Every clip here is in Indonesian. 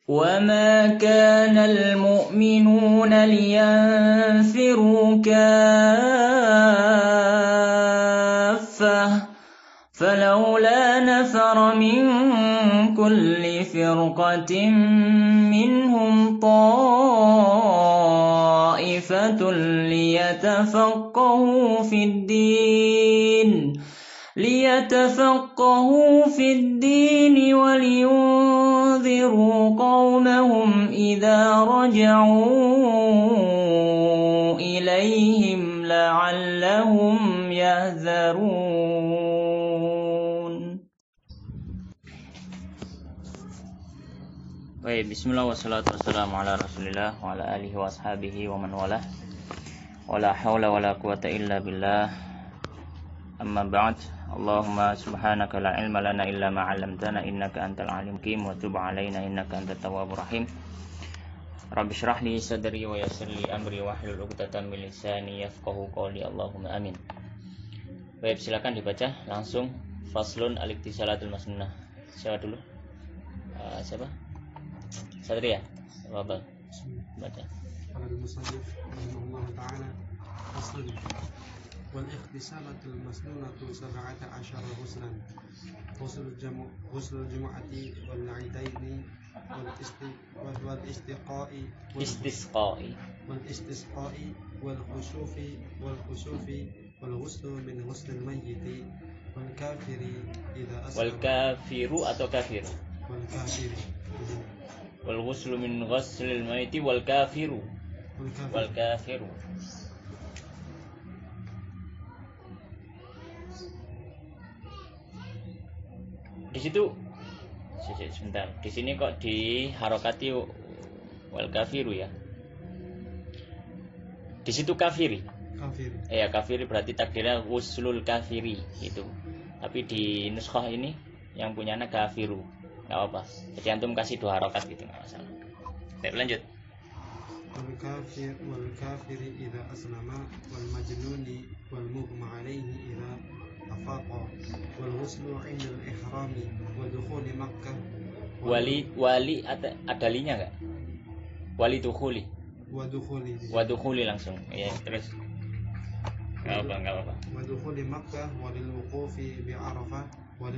وما كان المؤمنون لينفروا كافة فلولا نفر من كل فرقة منهم طائفة ليتفقهوا في الدين ولينذروا قومهم إذا رجعوا إليهم لعلهم يحذرون. Baik, bismillah wassalatu wassalamu ala rasulillah wa ala alihi wa ashabihi wa man walah wa la hawla wa la quwata illa billah amma ba'd. Allahumma subhanaka la ilma lana illa ma 'allamtana innaka antal alim hakim wa tub 'alaina innaka antat tawwabur rahim. Rabbi shrah li sadri wa yassir li amri wahlul 'uqdatam min lisani yafqahu qawli. Allahumma amin. Baik, silakan dibaca langsung faslun al-iktisalatul masnunah. Siapa dulu? Siapa? Satria. Wabal. Baca. Al-musannif rahimahullah ta'ala faslun wal ikhtisalatul masnunatu 17 husnan husul jumu'ati wal 'idaini wal istisqa'i wal khusufi wal ghuslu min ghuslil mayyiti wal kafiri idza aslam Wal kafiru atau kafir? wal kafiri Wal ghuslu min ghuslil mayyiti wal kafiru. Di situ sebentar. Di sini kok diharokati wal kafiru ya? Di situ kafiri. Ya, kafiri berarti takdirnya ghuslul kafiri itu. Tapi di nuskhah ini yang punyanya kafiru. Enggak apa-apa. Jadi antum kasih 2 harokat gitu, enggak masalah. Baik, lanjut. wal kafiri idza aslama wal majnuni wal mughma alaihi idza afaqa wal ghuslu 'inda al ihrami wa dukhuli makkah Wali ada linya enggak? Wali dukhuli. wa Dukhuli langsung. Ya, terus. Enggak apa-apa. wa dukhuli makkah wa lil wuqufi bi arafah wa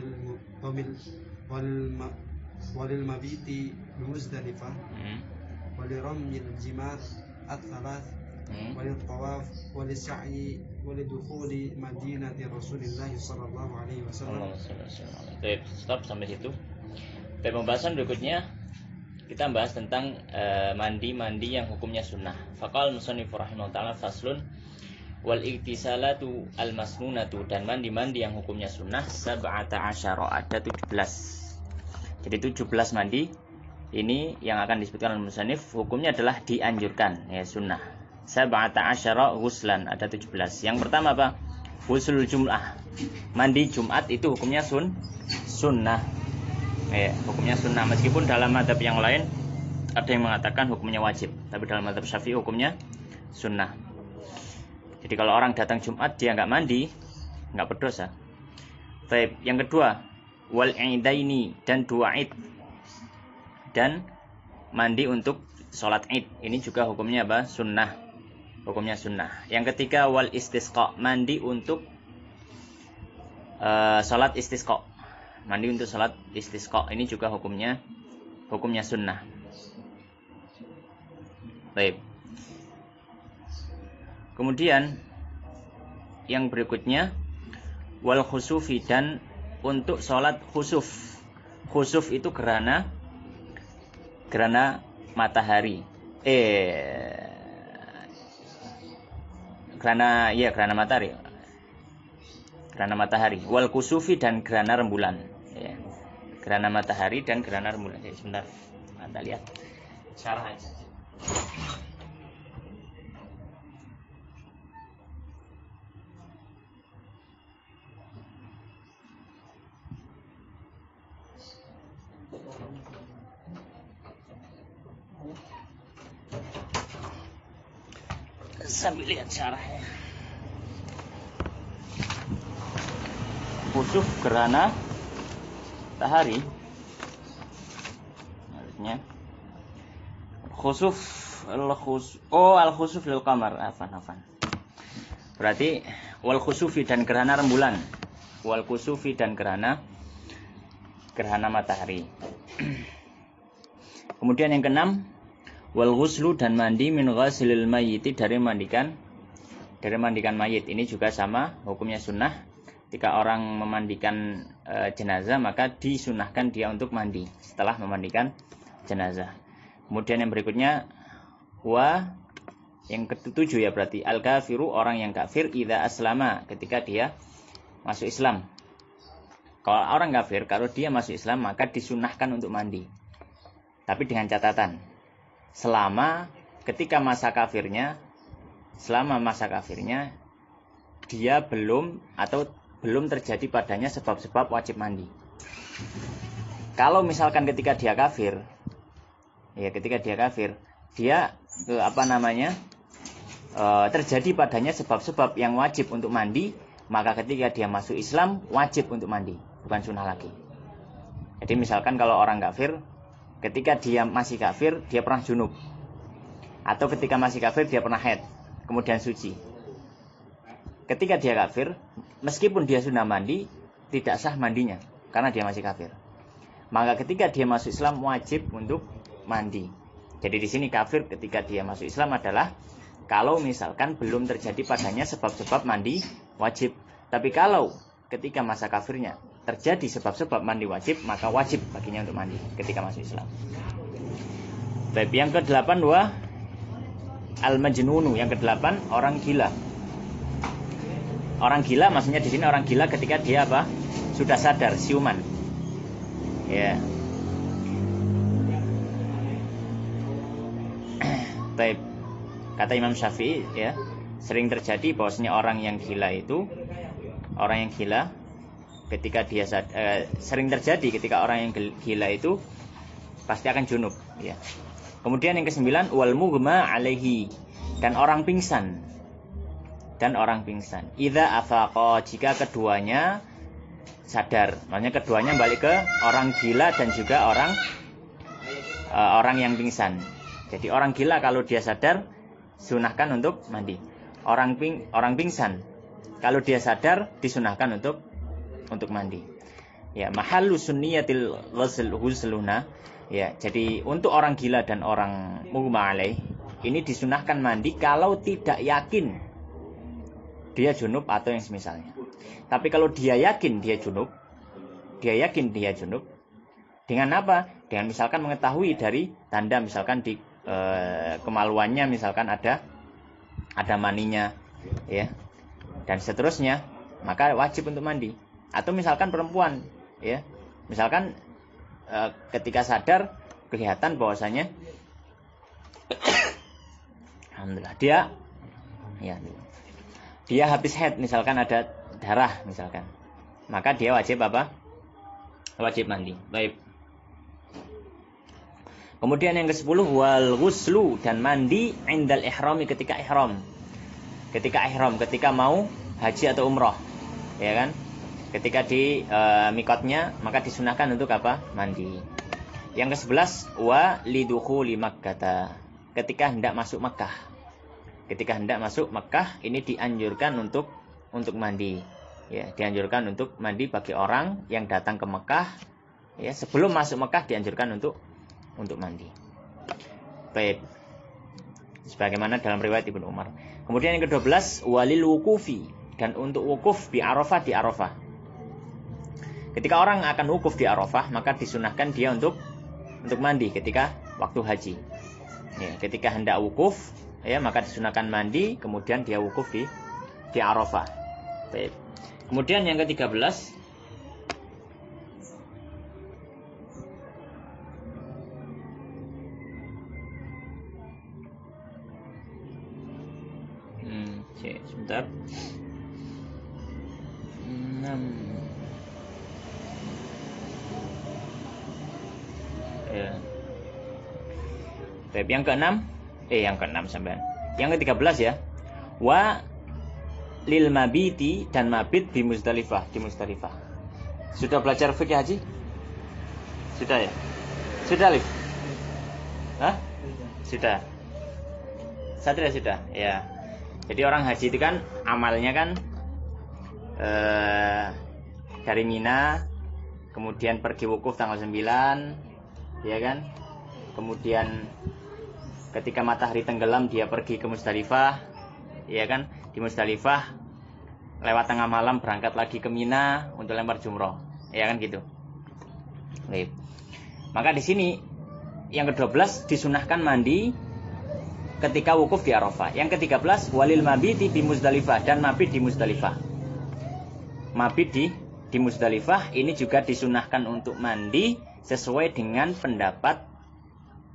lil mabiti bi muzdalifah wa li ramyil jimat at-thalath wa lil tawaf wa lis sa'i wa li dukhuli madinati Rasulillah sallallahu alaihi wasallam. Baik, stop sampai situ. Baik, pembahasan berikutnya kita bahas tentang mandi yang hukumnya sunnah. Faqal musannif rahimahullah ta'ala faslun wal iktisalatu al masnunatu, dan mandi yang hukumnya sunnah 17 ada 17. Jadi 17 mandi ini yang akan disebutkan oleh musannif hukumnya adalah dianjurkan ya, sunnah. 17 ghuslan ada 17. Yang pertama apa? Ghuslul jum'ah. Mandi Jumat itu hukumnya sunnah. Ya, hukumnya sunnah, meskipun dalam mazhab yang lain ada yang mengatakan hukumnya wajib, tapi dalam mazhab Syafi'i hukumnya sunnah. Jadi kalau orang datang Jumat dia nggak mandi, nggak berdosa. Baik, yang kedua wal idaini, dan 2 id, dan mandi untuk sholat id, ini juga hukumnya apa? Sunnah, hukumnya sunnah. Yang ketiga wal istisqa, mandi untuk sholat istisqa, mandi untuk sholat istisqa, ini juga hukumnya sunnah. Baik. Kemudian yang berikutnya wal khusufi, dan untuk sholat khusuf. Khusuf itu gerhana matahari. Gerhana matahari. Gerhana matahari. Wal kusufi, dan gerhana rembulan. Ya. Gerhana matahari dan gerhana rembulan. Jadi sebentar, Anda lihat syarah aja. Sambil lihat syarahnya. Khusuf gerhana matahari, maksudnya Khusuf al-khusuf lil qamar. Afan. Berarti wal khusufi dan gerhana rembulan. Wal khusufi dan gerhana matahari. Kemudian yang keenam, wal ghuslu dan mandi min ghasilil mayyiti dari mandikan mayit. Ini juga sama hukumnya sunnah. Ketika orang memandikan jenazah, maka disunahkan dia untuk mandi setelah memandikan jenazah. Kemudian yang berikutnya, yang ketujuh ya berarti al-kafiru, orang yang kafir, idza aslama, ketika dia masuk Islam. Kalau orang kafir, kalau dia masuk Islam, maka disunahkan untuk mandi. Tapi dengan catatan, selama masa kafirnya dia belum terjadi padanya sebab-sebab wajib mandi. Kalau misalkan ketika dia kafir, dia terjadi padanya sebab-sebab yang wajib untuk mandi, maka ketika dia masuk Islam wajib untuk mandi, bukan sunnah lagi. Jadi misalkan kalau orang kafir, ketika dia masih kafir dia pernah junub, atau ketika masih kafir dia pernah haid, kemudian suci. Ketika dia kafir, meskipun dia sunnah mandi, tidak sah mandinya karena dia masih kafir. Maka ketika dia masuk Islam wajib untuk mandi. Jadi di sini kafir ketika dia masuk Islam adalah kalau misalkan belum terjadi padanya sebab-sebab mandi wajib. Tapi kalau ketika masa kafirnya terjadi sebab-sebab mandi wajib, maka wajib baginya untuk mandi ketika masuk Islam. Baik, yang ke-8 al-majnunu, yang ke-8 orang gila. Orang gila maksudnya di sini orang gila ketika dia sudah sadar, siuman. Ya. Baik. Kata Imam Syafi'i ya, sering terjadi bahwasanya orang yang gila ketika dia sering terjadi ketika orang yang gila itu pasti akan junub ya. Kemudian yang ke-9 wal mughma alaihi, dan orang pingsan. Idza afaqa, jika keduanya sadar. Maksudnya keduanya balik ke orang gila dan juga orang yang pingsan. Jadi orang gila kalau dia sadar sunahkan untuk mandi. Orang pingsan kalau dia sadar disunahkan untuk mandi. Ya, mahallu sunniyatil ghusluna. Ya, jadi untuk orang gila dan orang mughma alaih ini disunahkan mandi kalau tidak yakin dia junub atau yang semisalnya. Tapi kalau dia yakin dia junub, dengan apa? Dengan misalkan mengetahui dari tanda, misalkan di kemaluannya misalkan ada maninya ya, dan seterusnya, maka wajib untuk mandi. Atau misalkan perempuan ya, misalkan ketika sadar kelihatan bahwasanya alhamdulillah dia habis haid, misalkan ada darah misalkan, maka dia wajib mandi. Baik. Kemudian yang ke-10 wal ghuslu, dan mandi indal ihrami, ketika mau haji atau umrah ya kan, ketika di mikotnya maka disunahkan untuk mandi. Yang ke-11 wa lidukhuli Makkah, ketika hendak masuk Makkah ini dianjurkan untuk mandi ya, dianjurkan untuk mandi bagi orang yang datang ke Mekah ya, sebelum masuk Mekah dianjurkan untuk mandi. Baik, sebagaimana dalam riwayat Ibnu Umar. Kemudian yang ke-12 walil wukufi, dan untuk wukuf di Arafah. Ketika orang akan wukuf di Arafah, maka disunahkan dia untuk mandi ketika waktu haji ya, ketika hendak wukuf ya, maka disunahkan mandi, kemudian dia wukuf di Arafah. Baik. Kemudian yang ke-13 sebentar. 6 ya. Baik, yang ke-6 sampean. Yang ke-13 ya. Wa lil mabiti, dan mabit di Muzdalifah. Sudah belajar fikih haji? Sudah ya? Sudah, Lif? Hah? Sudah. Satria sudah. Ya. Jadi orang haji itu kan amalnya kan dari Mina, kemudian pergi wukuf tanggal 9, ya kan? Kemudian ketika matahari tenggelam dia pergi ke Musdalifah, ya kan? Di Musdalifah lewat tengah malam berangkat lagi ke Mina untuk lempar jumroh, ya kan gitu. Baik. Maka di sini yang ke-12 disunahkan mandi ketika wukuf di Arafah. Yang ke-13 walil mabiti di Musdalifah, dan mabit di Musdalifah. Mabit di Musdalifah ini juga disunahkan untuk mandi sesuai dengan pendapat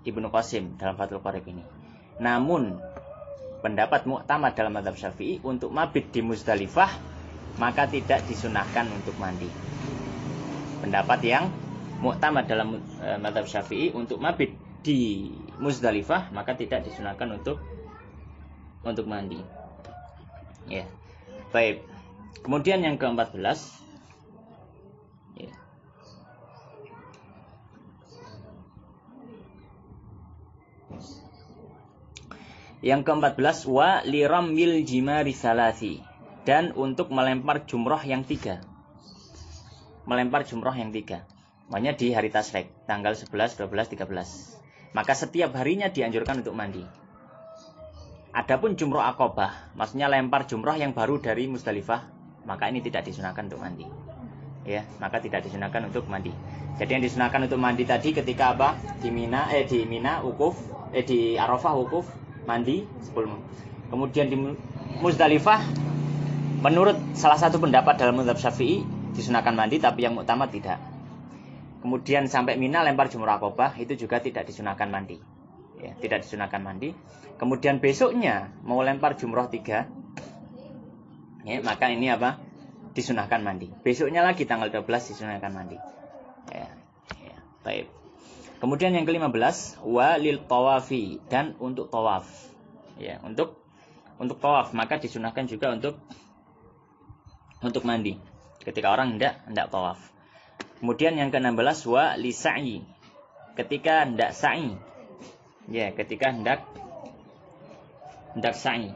Ibnu Qasim dalam Fathul Qorib ini. Namun pendapat mu'tamad dalam mazhab Syafi'i untuk mabit di Musdalifah maka tidak disunahkan untuk mandi. Pendapat yang mu'tamad dalam mazhab Syafi'i untuk mabit di Musdalifah maka tidak disunahkan untuk mandi. Ya. Baik. Kemudian yang ke-14, ya. Yang ke-14 wa liramil jimari salasi, dan untuk melempar jumroh yang 3. Melempar jumroh yang 3. Makanya di hari Tasrek tanggal 11, 12, 13. Maka setiap harinya dianjurkan untuk mandi. Adapun jumroh Aqobah, maksudnya lempar jumroh yang baru dari Musdalifah, maka ini tidak disunahkan untuk mandi. Ya, maka tidak disunahkan untuk mandi. Jadi yang disunahkan untuk mandi tadi ketika apa? Di Mina wukuf, di Arafah wukuf, mandi sebelum. Kemudian di Musdalifah menurut salah satu pendapat dalam mazhab Syafi'i disunahkan mandi, tapi yang mu'tamad tidak. Kemudian sampai Mina lempar jumroh Aqobah, itu juga tidak disunahkan mandi. Ya, tidak disunahkan mandi. Kemudian besoknya mau lempar jumroh 3, ya, maka ini apa? Disunahkan mandi. Besoknya lagi tanggal 12 disunahkan mandi. Ya, ya, baik. Kemudian yang ke-15 wa lil tawafi, dan untuk tawaf. Ya, untuk tawaf maka disunahkan juga untuk mandi ketika orang hendak tawaf. Kemudian yang ke-16 wa li sa'i, ketika hendak sa'i. Ya, ketika hendak sa'i.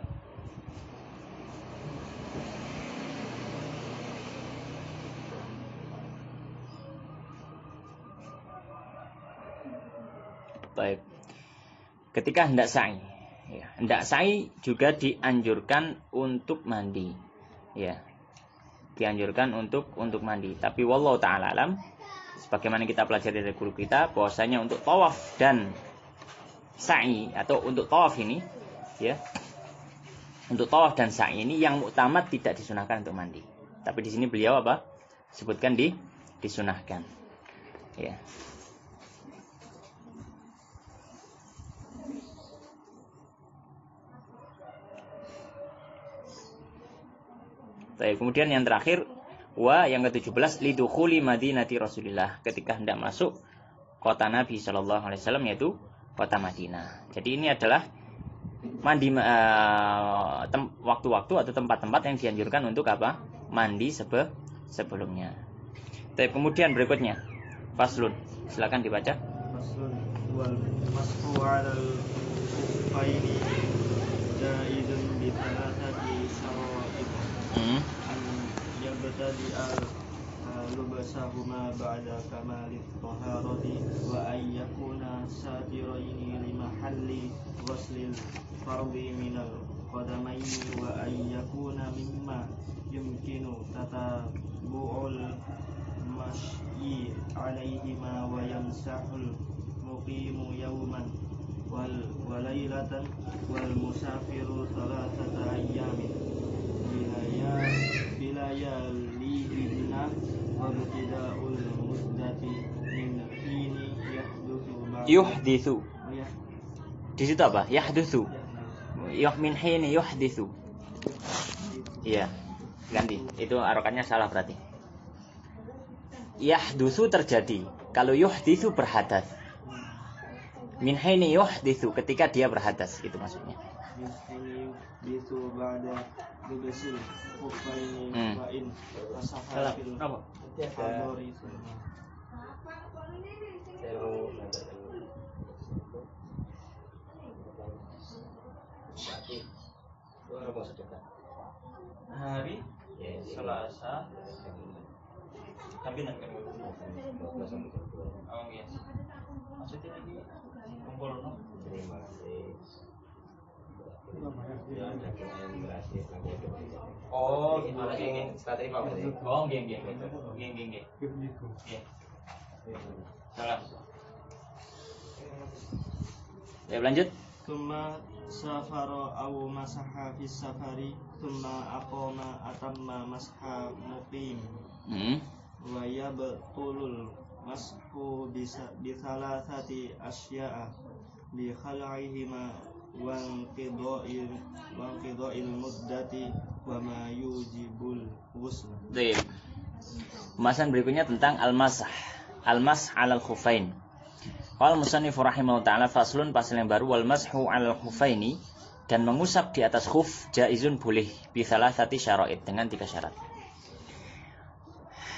Baik. Ketika hendak sa'i, ya, hendak sa'i juga dianjurkan untuk mandi. Ya. Dianjurkan untuk mandi. Tapi wallahu ta'ala alam, sebagaimana kita pelajari dari guru kita, bahwasanya untuk tawaf dan sa'i atau untuk tawaf ini, ya. Untuk tawaf dan sa'i ini yang mu'tamad tidak disunahkan untuk mandi. Tapi di sini beliau apa? Sebutkan disunahkan. Ya. Baik, kemudian yang terakhir wa yang ke-17 lidukhuli madinati Rasulillah, ketika hendak masuk kota Nabi sallallahu alaihi wasallam, yaitu kota Madinah. Jadi ini adalah mandi waktu-waktu atau tempat-tempat yang dianjurkan untuk apa? Mandi sebelumnya. Baik, kemudian berikutnya faslun, silakan dibaca. Faslun wal mashu 'alal khuffaini jaizun bi thalathati syara'id. An yabtadi lubasahuma ba'da kamalid taharati wa ay yakuna satiraini li mahalli ghuslil fardi minal qadamaini wa ay yakuna mimma yumkinu tatabu'ul masyi alaihima wa yamsahul muqimu yawman wa laylatan wal musafiru thalathata ayyamin bilayalihinna wa ibtida'ul muddati min hini yuhditsu. Di situ apa? Yahdutsu. Min hini yuhditsu. Iya, ganti. Itu harokannya salah berarti. Yahdutsu terjadi. Kalau yuhditsu berhadas. Min hini yuhditsu, ketika dia berhadas, itu maksudnya. Itu ba'da lubasil khuffaini wa in fasahafil hadori sunna. Tapi nanti oh iya. Maksudnya ini kumpul no? Oh, gini. Setelah terima berarti. Oh, gini. Salam. Ya, lanjut. Tsumma safara aw masaha fis safari tsumma aqama atamma masha muqim. Wa yabtulul mashu bi thalathati asya'a bi khal'ihima wa qida'il muddati wa ma yujibul ghusl. Baik. Pembahasan berikutnya tentang al-masah. Al-masah 'alal khuffain. Qala musannif rahimahullah ta'ala faslun, pasal yang baru, wal mashu 'alal khuffaini, dan mengusap di atas khuf jaizun boleh bi thalathati syara'id, dengan 3 syarat.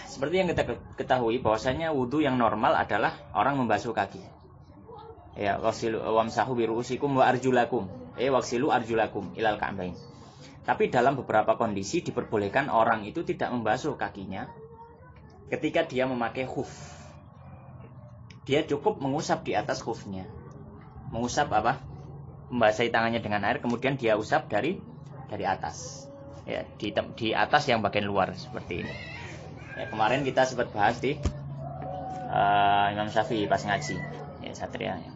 Seperti yang kita ketahui bahwasanya wudu yang normal adalah orang membasuh kaki. Ya, wasilu wamsahu bi ru'usikum wa arjulakum. Waksilu arjulakum ilal ka'bain. Tapi dalam beberapa kondisi diperbolehkan orang itu tidak membasuh kakinya ketika dia memakai khuf. Dia cukup mengusap di atas khufnya. Mengusap apa? Membasahi tangannya dengan air, kemudian dia usap dari atas. Ya, di atas yang bagian luar seperti ini. Ya, kemarin kita sempat bahas di Imam Syafi'i pas ngaji. Ya, Satria. Ya.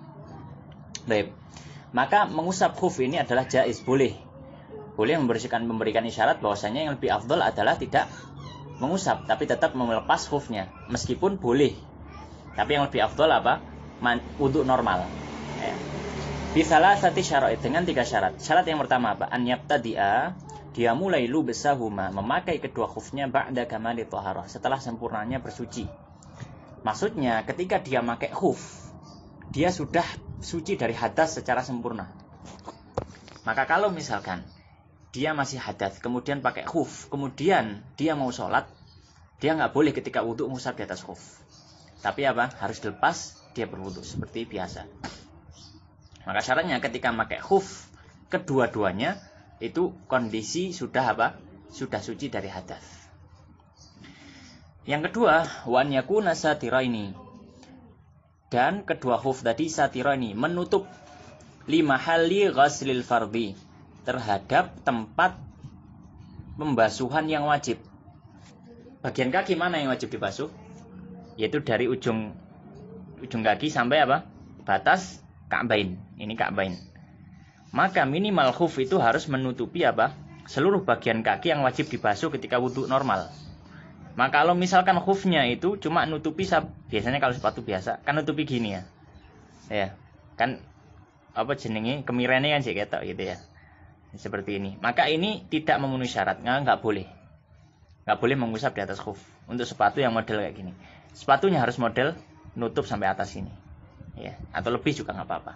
Baik. Maka mengusap khuf ini adalah jaiz, boleh. Boleh memberikan isyarat bahwasanya yang lebih afdal adalah tidak mengusap, tapi tetap melepas khufnya. Meskipun boleh. Tapi yang lebih afdal apa? Wudu normal. Ya. Bisalah sati syarat, dengan 3 syarat. Syarat yang pertama apa? An yabtadi'a, dia mulai lubsahuma, memakai kedua khufnya ba'da kamali thaharah, setelah sempurnanya bersuci. Maksudnya ketika dia pakai khuf, dia sudah suci dari hadas secara sempurna. Maka kalau misalkan dia masih hadas, kemudian pakai khuf, kemudian dia mau sholat, dia nggak boleh ketika wudu mengusap di atas khuf. Tapi apa? Harus dilepas, dia berwudu seperti biasa. Maka syaratnya ketika pakai khuf, kedua-duanya itu kondisi sudah apa? Sudah suci dari hadas. Yang kedua, wan yakuna satiraini. Dan kedua khuf tadi satiraini, menutup lima hali ghaslil fardhi, terhadap tempat pembasuhan yang wajib. Bagian kaki mana yang wajib dibasuh? Yaitu dari ujung kaki sampai apa? Batas ka'bain. Ini ka'bain. Maka minimal khuf itu harus menutupi apa? Seluruh bagian kaki yang wajib dibasuh ketika wudu normal. Maka kalau misalkan khufnya itu cuma nutupi, biasanya kalau sepatu biasa kan nutupi gini ya. Ya. Kan apa jenenge, kemirene kan sih ketok gitu ya. Seperti ini. Maka ini tidak memenuhi syarat, nggak boleh. Nggak boleh mengusap di atas khuf untuk sepatu yang model kayak gini. Sepatunya harus model nutup sampai atas ini. Ya, atau lebih juga nggak apa-apa.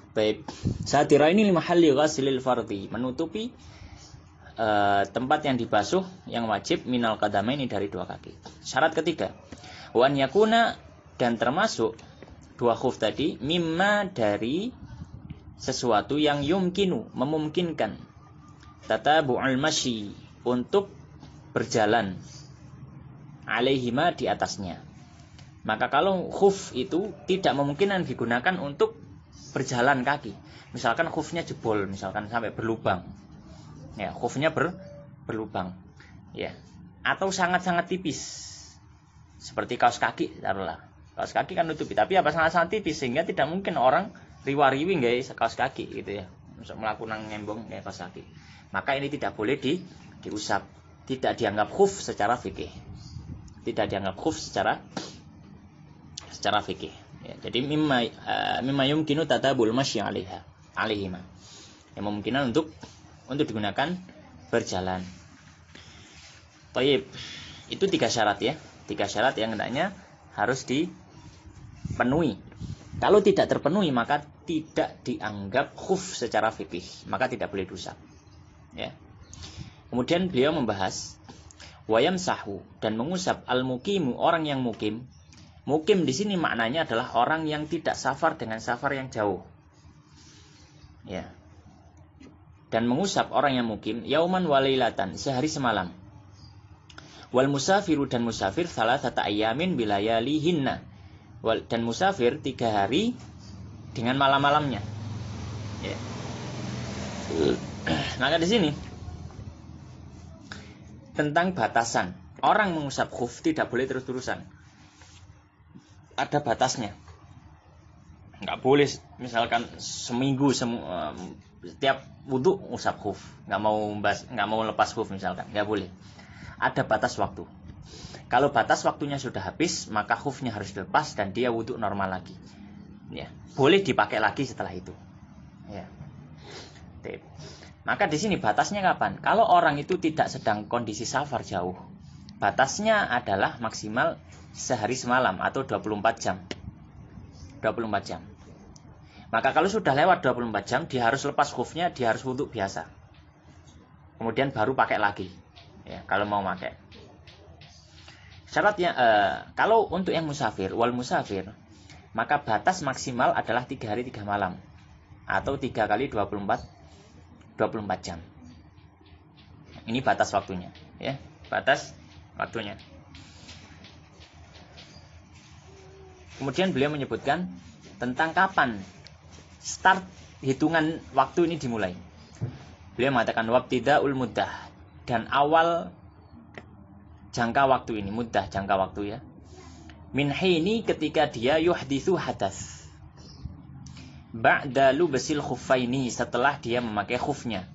Baik, satira ini 5 hali ghasilil fardhi, menutupi tempat yang dibasuh yang wajib minal qadamaini, dari 2 kaki. Syarat ketiga, wan yakuna, dan termasuk 2 khuf tadi, mimma, dari sesuatu yang yumkinu, memungkinkan, tatabu'ul masyi, untuk berjalan, alaihima, di atasnya. Maka kalau khuf itu tidak memungkinkan digunakan untuk berjalan kaki, misalkan khufnya jebol, misalkan sampai berlubang, ya, khufnya berlubang, ya, atau sangat-sangat tipis, seperti kaos kaki, taruhlah. Kaos kaki kan nutupi, tapi apa sangat-sangat tipis sehingga tidak mungkin orang riwa-riwi nggak kaos kaki gitu ya, untuk melakukan ngembong kayak kaos kaki. Maka ini tidak boleh diusap, tidak dianggap khuf secara fikih, tidak dianggap khuf secara fikih. Ya, jadi mimma yumkinu tatabul masyi alaihima, yang memungkinkan untuk digunakan berjalan. Baik, itu 3 syarat ya, 3 syarat yang hendaknya harus dipenuhi. Kalau tidak terpenuhi maka tidak dianggap khuf secara fikih, maka tidak boleh diusap. Ya. Kemudian beliau membahas wayamsahu, dan mengusap al-muqimu, orang yang mukim. Mukim di sini maknanya adalah orang yang tidak safar dengan safar yang jauh. Ya. Dan mengusap orang yang mukim yauman walailatan, sehari semalam. Wal musafiru dan musafir salasata ayyamin bilayalihinna. Dan musafir 3 hari dengan malam-malamnya. Ya. Maka di sini tentang batasan. Orang mengusap khuf tidak boleh terus-terusan. Ada batasnya. Enggak boleh misalkan seminggu setiap wudu ngusap khuf. Enggak mau lepas khuf misalkan. Enggak boleh. Ada batas waktu. Kalau batas waktunya sudah habis, maka khufnya harus dilepas dan dia wudu normal lagi. Ya, boleh dipakai lagi setelah itu. Ya. Maka di sini batasnya kapan? Kalau orang itu tidak sedang kondisi safar jauh, batasnya adalah maksimal sehari semalam atau 24 jam. 24 jam. Maka kalau sudah lewat 24 jam, dia harus lepas khufnya, dia harus wudu biasa. Kemudian baru pakai lagi. Ya, kalau mau pakai. Syaratnya kalau untuk yang musafir, wal musafir, maka batas maksimal adalah 3 hari 3 malam atau 3 kali 24 jam. Ini batas waktunya, ya. Batas waktunya. Kemudian beliau menyebutkan tentang kapan start hitungan waktu ini dimulai. Beliau mengatakan wabtidaul muddah, dan awal jangka waktu ini, muddah jangka waktu ya. Min hini ketika dia yuhditsu hadas. Ba'da lubsil khuffaini, setelah dia memakai khufnya.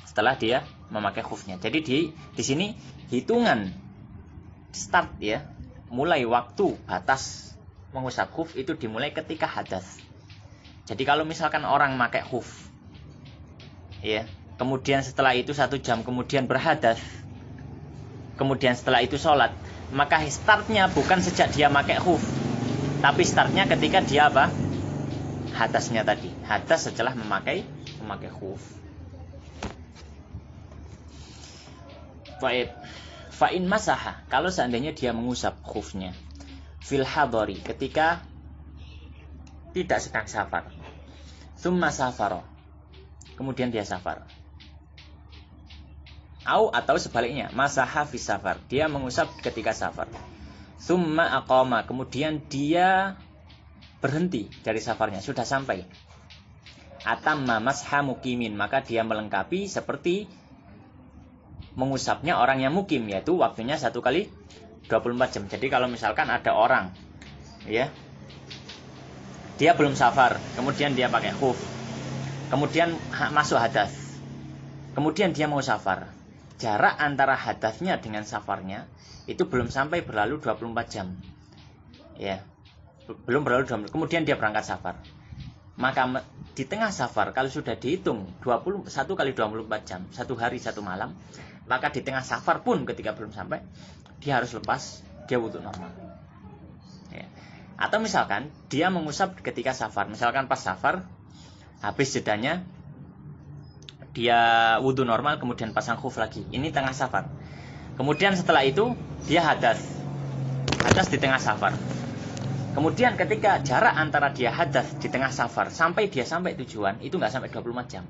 Setelah dia memakai khufnya. Jadi di sini hitungan start ya, mulai waktu batas mengusap khuf itu dimulai ketika hadas. Jadi kalau misalkan orang memakai khuf ya, kemudian setelah itu 1 jam kemudian berhadas, kemudian setelah itu sholat, maka startnya bukan sejak dia pakai khuf, tapi startnya ketika dia apa? Hadasnya tadi. Hadas setelah memakai khuf. Baik. Fa'in masaha, kalau seandainya dia mengusap khufnya fil hadori, ketika tidak sedang safar, summa safaro, kemudian dia safar, atau sebaliknya, masaha fis safar, dia mengusap ketika safar, summa aqama, kemudian dia berhenti dari safarnya, sudah sampai, atamma masha mukimin, maka dia melengkapi seperti mengusapnya orang yang mukim, yaitu waktunya 1 kali 24 jam. Jadi kalau misalkan ada orang ya, dia belum safar, kemudian dia pakai khuf, kemudian masuk hadas, kemudian dia mau safar, jarak antara hadasnya dengan safarnya itu belum sampai berlalu 24 jam ya, belum berlalu 24, kemudian dia berangkat safar. Maka di tengah safar, kalau sudah dihitung 1 kali 24 jam, 1 hari 1 malam, maka di tengah safar pun ketika belum sampai, dia harus lepas, dia wudu normal ya. Atau misalkan dia mengusap ketika safar, misalkan pas safar, habis jedanya dia wudu normal, kemudian pasang khuf lagi, ini tengah safar. Kemudian setelah itu dia hadas di tengah safar. Kemudian ketika jarak antara dia hadas di tengah safar sampai dia sampai tujuan, itu nggak sampai 24 jam.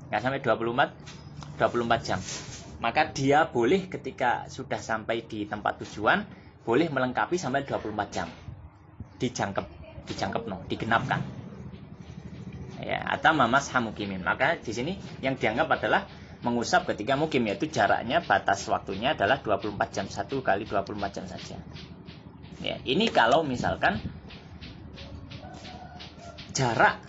Nggak sampai 24 jam. Maka dia boleh ketika sudah sampai di tempat tujuan, boleh melengkapi sampai 24 jam. Digenapkan. Ya, atau mamas hamukimin. Maka di sini yang dianggap adalah mengusap ketika mukim, yaitu jaraknya, batas waktunya adalah 24 jam, 1 kali 24 jam saja. Ya, ini kalau misalkan jarak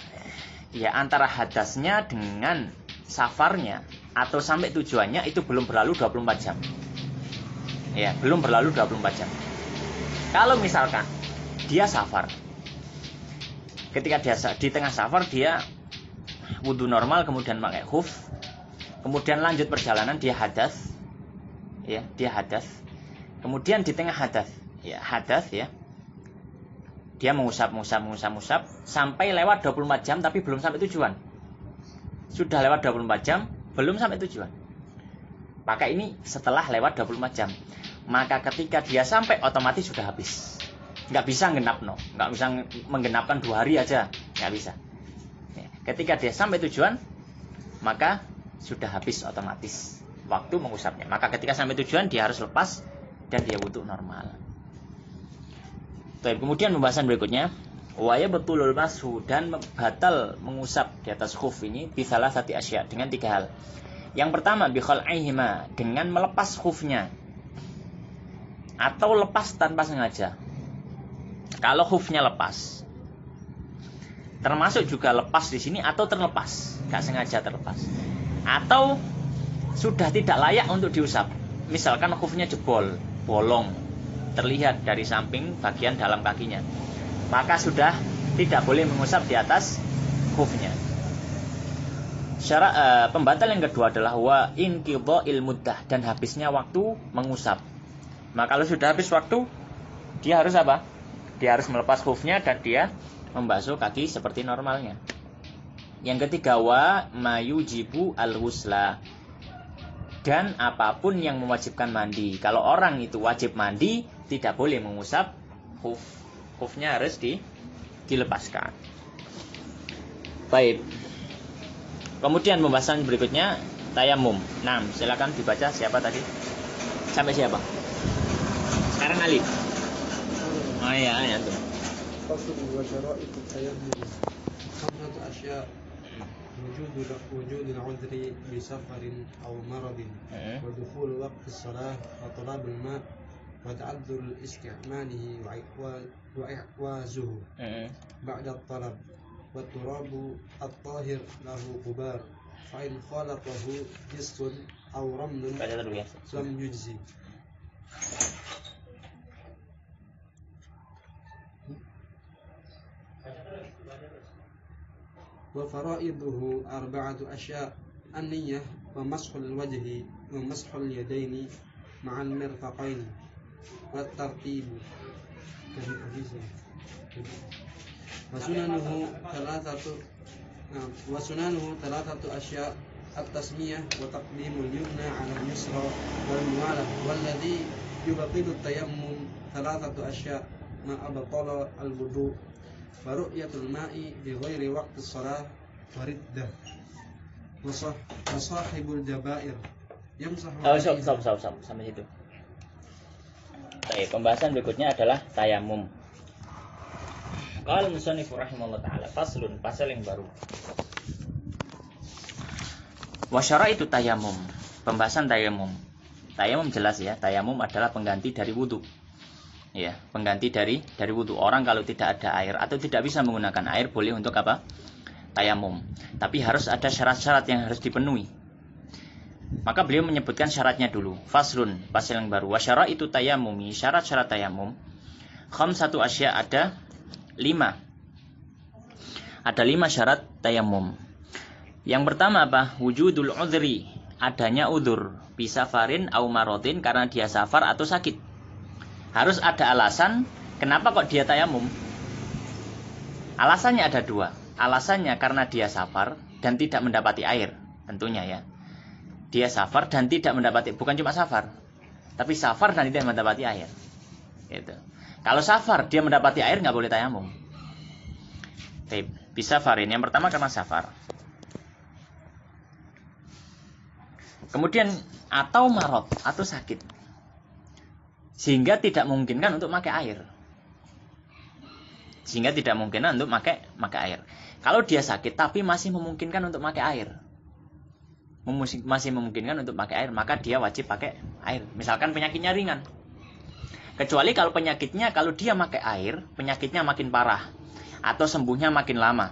ya antara hadasnya dengan safarnya atau sampai tujuannya itu belum berlalu 24 jam. Ya, belum berlalu 24 jam. Kalau misalkan dia safar, ketika dia di tengah safar dia wudu normal, kemudian pakai khuf, kemudian lanjut perjalanan dia hadas. Ya, dia hadas. Kemudian di tengah hadas ya, dia mengusap sampai lewat 24 jam tapi belum sampai tujuan. Sudah lewat 24 jam belum sampai tujuan. Maka ini setelah lewat 24 jam. Maka ketika dia sampai otomatis sudah habis. Nggak bisa nggak bisa menggenapkan 2 hari aja, nggak bisa. Ketika dia sampai tujuan, maka sudah habis otomatis. waktu mengusapnya. Maka ketika sampai tujuan dia harus lepas dan dia wudu normal. Baik, kemudian pembahasan berikutnya, wa yabtulul mashu, dan batal mengusap di atas khuf ini bisalah sati asya, dengan 3 hal. Yang pertama bi khal'ihima, dengan melepas khufnya atau lepas tanpa sengaja. Kalau khufnya lepas, termasuk juga lepas di sini atau terlepas, gak sengaja terlepas, atau sudah tidak layak untuk diusap. Misalkan khufnya jebol, bolong, terlihat dari samping bagian dalam kakinya, maka sudah tidak boleh mengusap di atas khufnya. Syarat pembatal yang kedua adalah wa inqidha'il muddah, dan habisnya waktu mengusap. Maka kalau sudah habis waktu, dia harus apa? Dia harus melepas khufnya dan dia membasuh kaki seperti normalnya. Yang ketiga, wa mayujibu al-ghusla, dan apapun yang mewajibkan mandi. Kalau orang itu wajib mandi, tidak boleh mengusap khuf. Khufnya harus dilepaskan. Baik. Kemudian pembahasan berikutnya tayamum. Nah, silakan dibaca siapa tadi? Sampai siapa? Sekarang Ali. Oh iya, ya tuh. Fasl wa syara'it at-tayammum. Khamsatu asya' wujud al-'udhri bi safarin aw maradin wa dukhul waqt as-salah wa talab al-ma' wa ta'addur istimalihi wa i'wazuhu ba'da at-talab wa turabu at-tahir lahu qubar fa in khalaqahu jissun aw ramlun lam yujzi. Wa faraiduhu arba'atu asya' an-niyyah wa mashul wajhi wa mashul yadaini ma'al mirfaqain wa tartib wa sunanuhu thalathatu asya' at-tasmiyah wa taqdimul yumna 'ala al-yusra wal muwalah walladhi yubtilu at-tayammum thalathatu asya' ma abtala al-wudu' wa ru'yatul ma'i bi ghairi waqti shalah wa riddah wa sahibul jaba'ir yamsahu. Sampai situ. Baik, pembahasan berikutnya adalah tayamum. Qala musannif rahimahullah taala, faslun, pasal yang baru. Wa syara'itu tayamum. Pembahasan tayamum. Tayamum jelas ya, tayamum adalah pengganti dari wudu. Ya, pengganti dari wudu. Orang kalau tidak ada air atau tidak bisa menggunakan air, boleh untuk apa? Tayamum. Tapi harus ada syarat-syarat yang harus dipenuhi. Maka beliau menyebutkan syaratnya dulu. Faslun, pasal yang baru. Wa syara'itu tayamumi, syarat-syarat tayamum. Khamsatu asya, ada 5. Ada 5 syarat tayamum. Yang pertama apa? Wujudul udhri, adanya udzur, bisafarin au maradin, karena dia safar atau sakit. Harus ada alasan kenapa kok dia tayamum. Alasannya ada 2. Alasannya karena dia safar dan tidak mendapati air, tentunya ya. Dia safar dan tidak mendapati, bukan cuma safar, tapi safar dan tidak mendapati air. Gitu. Kalau safar dia mendapati air, nggak boleh tayamum. Bisafarin, yang pertama karena safar. Kemudian atau marad, atau sakit, sehingga tidak memungkinkan untuk pakai air. Sehingga tidak memungkinkan untuk pakai air. Kalau dia sakit tapi masih memungkinkan untuk pakai air, masih memungkinkan untuk pakai air, maka dia wajib pakai air. Misalkan penyakitnya ringan. Kecuali kalau penyakitnya, kalau dia pakai air, penyakitnya makin parah, atau sembuhnya makin lama,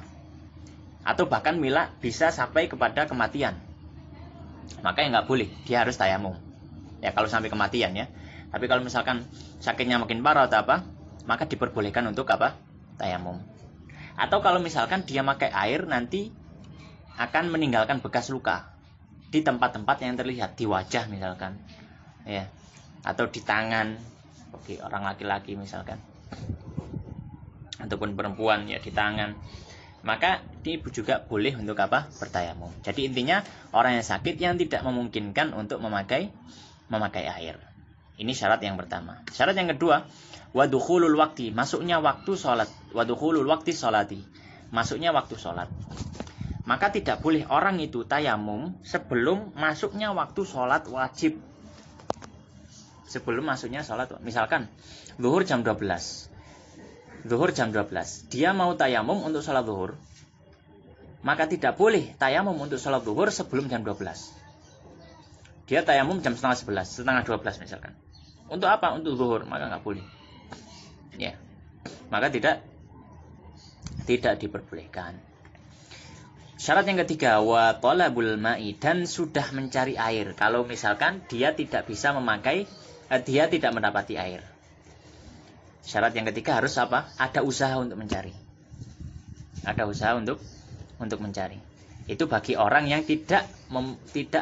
atau bahkan bisa sampai kepada kematian, maka ya nggak boleh, dia harus tayamum. Ya kalau sampai kematian ya. Tapi kalau misalkan sakitnya makin parah atau apa, maka diperbolehkan untuk apa? Tayamum. Atau kalau misalkan dia pakai air, nanti akan meninggalkan bekas luka di tempat-tempat yang terlihat, di wajah misalkan, ya, atau di tangan, bagi orang laki-laki misalkan, ataupun perempuan ya di tangan, maka dia juga boleh untuk apa? Bertayamum. Jadi intinya orang yang sakit yang tidak memungkinkan untuk memakai air. Ini syarat yang pertama. Syarat yang kedua, wadukhulul waqti, masuknya waktu sholat. Wadukhulul waqti sholati, masuknya waktu sholat. maka tidak boleh orang itu tayamum sebelum masuknya waktu sholat wajib. Sebelum masuknya sholat, misalkan zuhur jam 12. Zuhur jam 12. Dia mau tayamum untuk sholat zuhur. Maka tidak boleh tayamum untuk sholat zuhur sebelum jam 12. Dia tayamum jam setengah 11, setengah 12 misalkan. Untuk apa? Untuk zuhur, maka nggak boleh. Ya. Maka tidak diperbolehkan. Syarat yang ketiga, wa talabul ma'i, dan sudah mencari air. Kalau misalkan dia tidak bisa memakai, dia tidak mendapati air. Syarat yang ketiga harus apa? Ada usaha untuk mencari. Ada usaha untuk mencari. Itu bagi orang yang tidak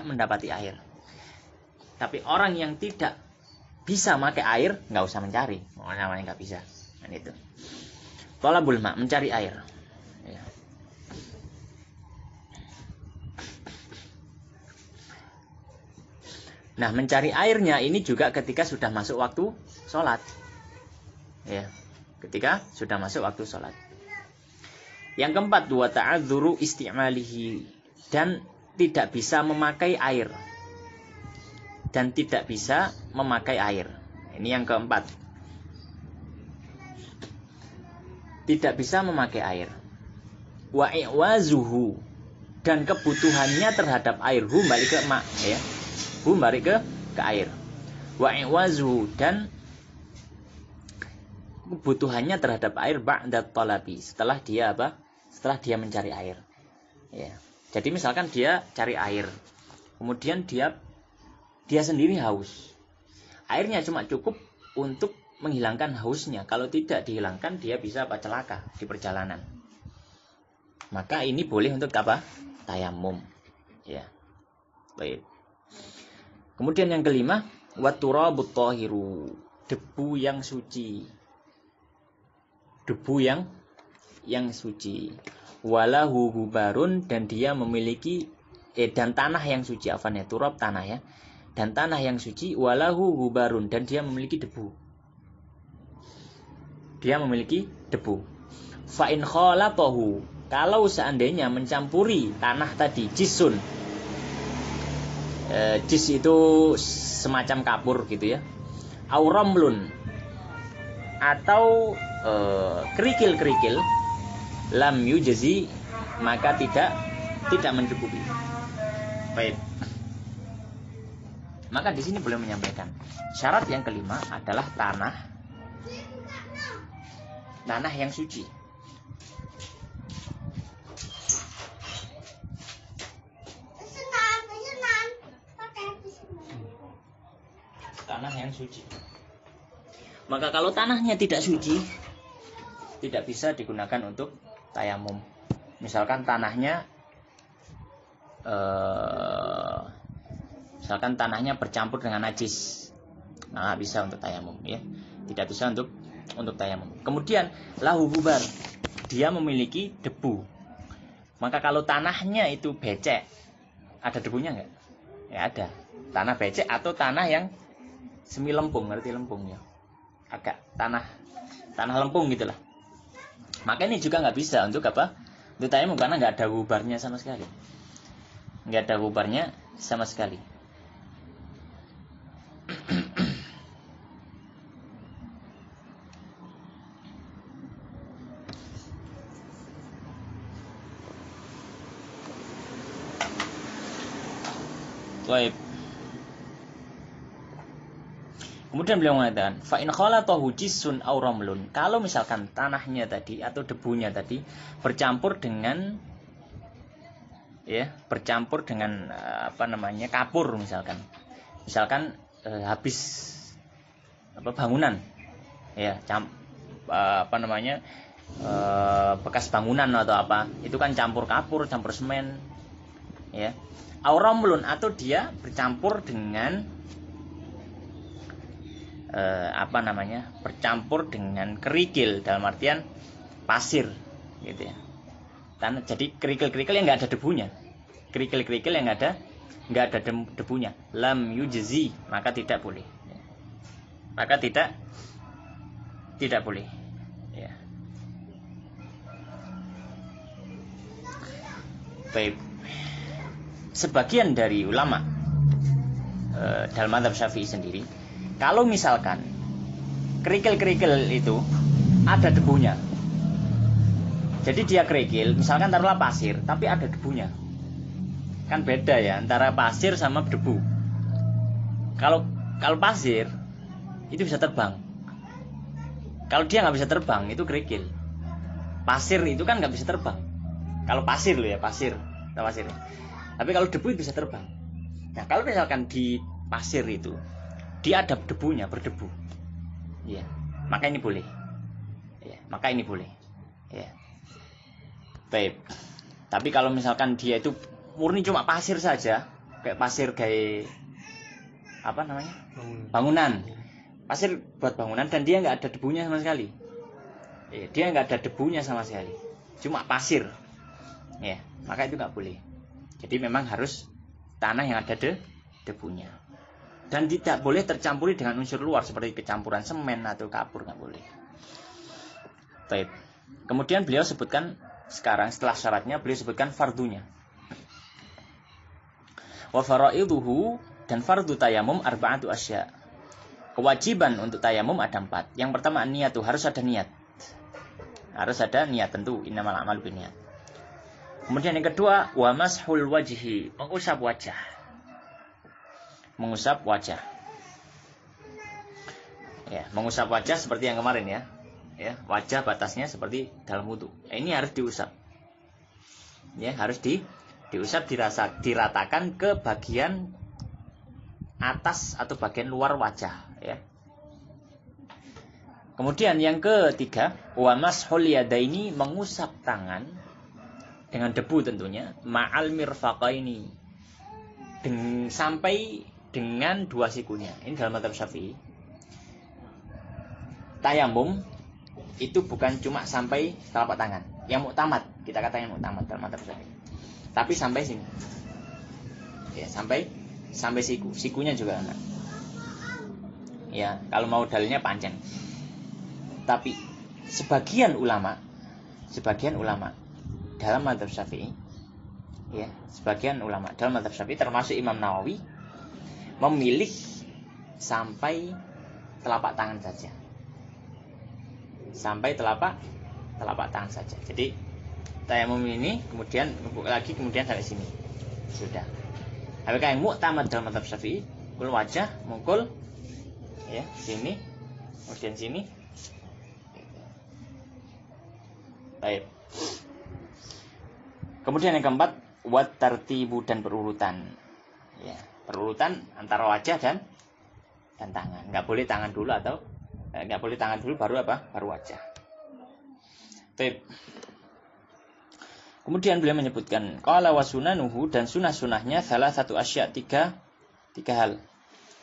mendapati air. Tapi orang yang tidak bisa memakai air, nggak usah mencari. Namanya nggak bisa. Dan itu. Talabul ma', mencari air. Ya. Nah, mencari airnya ini juga ketika sudah masuk waktu sholat. Ya, ketika sudah masuk waktu sholat. Yang keempat, wa ta'adzuru isti'malihi, dan tidak bisa memakai air. Dan tidak bisa memakai air. Ini yang keempat. Tidak bisa memakai air. Wa i'wazuhu, dan kebutuhannya terhadap air, balik ke ma, ya. Balik ke air. Wa i'wazuhu, dan kebutuhannya terhadap air ba'da talabi, setelah dia apa? Setelah dia mencari air. Ya. Jadi misalkan dia cari air. Kemudian dia sendiri haus. Airnya cuma cukup untuk menghilangkan hausnya. Kalau tidak dihilangkan, dia bisa apa? Celaka di perjalanan. Maka ini boleh untuk apa? Tayamum. Ya. Baik. Kemudian yang kelima, waturabut tahiru, debu yang suci. Debu yang suci. Walahu gubarun, dan dia memiliki dan tanah yang suci, afan ya, turab tanah ya. Dan tanah yang suci, walahu gubarun, dan dia memiliki debu. Dia memiliki debu. Fa in khalatahu, kalau seandainya mencampuri tanah tadi, jisun. Jis itu semacam kapur gitu ya. Auramlun, atau kerikil-kerikil, lam yujzi, maka tidak mencukupi. Baik. Maka di sini boleh menyampaikan syarat yang kelima adalah tanah yang suci. Tanah yang suci. Maka kalau tanahnya tidak suci, tidak bisa digunakan untuk tayamum. Misalkan tanahnya bercampur dengan najis, nah bisa untuk tayamum ya. Tidak bisa untuk tayamum. Kemudian lahu hubar, dia memiliki debu. Maka kalau tanahnya itu becek, ada debunya enggak? Ya ada. Tanah becek atau tanah yang semi lempung, ngerti lempung ya? Agak tanah lempung gitulah. Maka ini juga nggak bisa untuk apa? Untuk tayamum, karena nggak ada hubarnya sama sekali. Nggak ada hubarnya sama sekali. Baik. Kemudian beliau mengatakan, fa in khalatahu jisun aw ramlun, kalau misalkan tanahnya tadi atau debunya tadi bercampur dengan kapur misalkan. Habis bangunan ya, bekas bangunan atau apa, itu kan campur kapur, campur semen ya. Aw ramlun, atau dia bercampur dengan bercampur dengan kerikil, dalam artian pasir gitu ya. Jadi kerikil-kerikil yang nggak ada debunya, kerikil-kerikil yang nggak ada debunya, lam yujzi, maka tidak boleh. Maka tidak boleh ya. Baik. Sebagian dari ulama dalam mazhab Syafi'i sendiri, kalau misalkan kerikil-kerikil itu ada debunya, jadi dia kerikil, misalkan taruhlah pasir, tapi ada debunya, kan beda ya antara pasir sama debu. Kalau pasir itu bisa terbang, kalau dia nggak bisa terbang itu kerikil. Pasir itu kan nggak bisa terbang. Kalau pasir loh ya, pasirnya. Tapi kalau debu itu bisa terbang. Nah, kalau misalkan di pasir itu dia ada debunya, berdebu, ya, maka ini boleh. Ya, maka ini boleh. Ya. Baik. Tapi kalau misalkan dia itu murni cuma pasir saja, kayak pasir kayak apa namanya? Bangunan. Pasir buat bangunan dan dia nggak ada debunya sama sekali. Ya, dia nggak ada debunya sama sekali. Cuma pasir. Ya, maka itu nggak boleh. Jadi memang harus tanah yang ada debunya. Dan tidak boleh tercampuri dengan unsur luar seperti kecampuran semen atau kapur, nggak boleh. Baik. Kemudian beliau sebutkan sekarang setelah syaratnya beliau sebutkan fardunya. Wa faraiduhu, dan fardu tayamum arba'atu asya. Kewajiban untuk tayamum ada 4. Yang pertama niat, harus ada niat. Harus ada niat tentu, innamal a'malu binniyat. Kemudian yang kedua wa mashul wajhi, mengusap wajah. Mengusap wajah. Ya, mengusap wajah seperti yang kemarin ya. Ya, wajah batasnya seperti dalam wudu. Ini harus diusap. Ya, harus diusap, diratakan ke bagian atas atau bagian luar wajah, ya. Kemudian yang ketiga, wa mashul yadaini, mengusap tangan dengan debu tentunya, ma'al mirfaqaini, sampai dengan 2 sikunya. Ini dalam mazhab Syafi'i. Tayamum itu bukan cuma sampai telapak tangan. Yang muktamad, kita katakan yang muktamad dalam mazhab Syafi'i. Tapi sampai sini. Ya, sampai siku. Sikunya juga enak. Ya, kalau mau dalilnya panjang. Tapi sebagian ulama dalam mazhab Syafi'i, ya, sebagian ulama dalam mazhab Syafi'i termasuk Imam Nawawi memilih sampai telapak tangan saja. Sampai telapak tangan saja. Jadi tayamum ini kemudian sampai sini. Sudah. Apakah yang muktamad dalam mazhab Syafi'i, mukul wajah, mukul ya, sini, kemudian sini. Baik. Kemudian yang keempat, wat tartibu, dan berurutan. Ya, berurutan antara wajah dan tangan. Enggak boleh tangan dulu baru apa? Baru wajah. Baik. Kemudian beliau menyebutkan qala wa sunanuhu, dan sunah-sunahnya salah satu asya, tiga hal.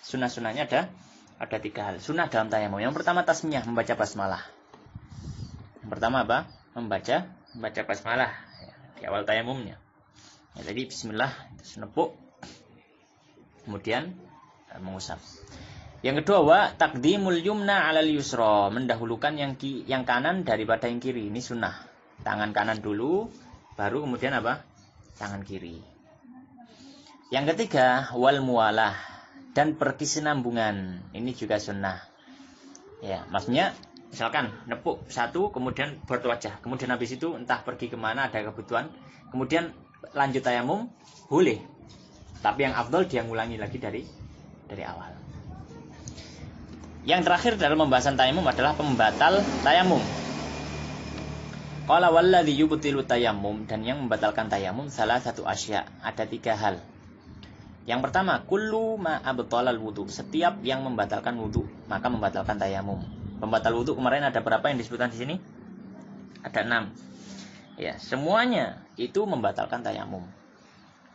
Sunah-sunahnya ada 3 hal. Sunah dalam tayamum. Yang pertama tasmiyah, membaca basmalah. Yang pertama apa? Membaca basmalah ya, di awal tayamumnya. Ya, tadi bismillah, senepuk, kemudian mengusap. Yang kedua wa taqdimul yumna 'alal yusra, mendahulukan yang kanan daripada yang kiri. Ini sunnah. Tangan kanan dulu, baru kemudian apa? Tangan kiri. Yang ketiga wal muwalah, dan berkesinambungan. Ini juga sunnah. Ya, maksudnya misalkan nepuk satu, kemudian buat wajah, kemudian habis itu entah pergi kemana, ada kebutuhan, kemudian lanjut tayamum, boleh. Tapi yang afdal dia ngulangi lagi dari awal. Yang terakhir dalam pembahasan tayamum adalah pembatal tayamum. Qala walladzi yubtilu tayammum, dan yang membatalkan tayamum salah satu asya, ada 3 hal. Yang pertama, kullu ma abtalal wudu, setiap yang membatalkan wudu maka membatalkan tayamum. Pembatal wudu kemarin ada berapa yang disebutkan di sini? Ada 6. Ya, semuanya itu membatalkan tayamum.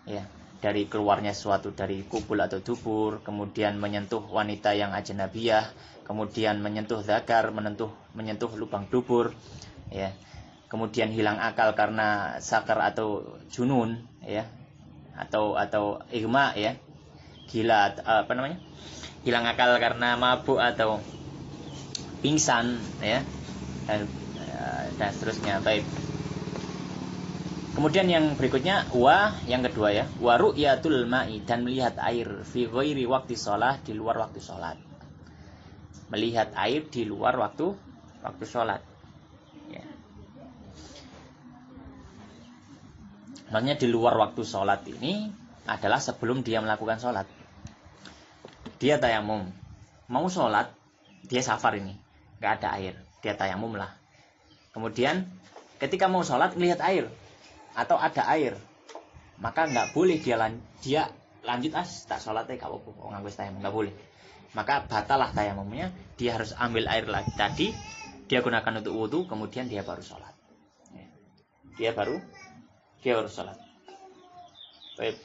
Ya, dari keluarnya sesuatu dari kubul atau dubur, kemudian menyentuh wanita yang ajnabiyah, kemudian menyentuh zakar, menyentuh lubang dubur, ya. Kemudian hilang akal karena sakar atau junun, ya. Atau igma, ya. Gila, hilang akal karena mabuk atau pingsan, ya, dan seterusnya. Baik. Kemudian yang berikutnya yang kedua ya, wa ru'yatul ma'i, dan melihat air fi ghairi waqti shalah, di luar waktu salat. Melihat air di luar waktu salat. Ya. Maksudnya di luar waktu salat ini adalah sebelum dia melakukan salat. Dia tayamum, mau salat, dia safar ini, enggak ada air, dia tayamum lah. Kemudian ketika mau salat melihat air atau ada air, maka nggak boleh dia lanjut tak sholatnya kau nganggo tayamum, nggak boleh. Maka batalah tayamumnya, dia harus ambil air lagi tadi, dia gunakan untuk wudu, kemudian dia baru sholat. Dia baru sholat. Baik.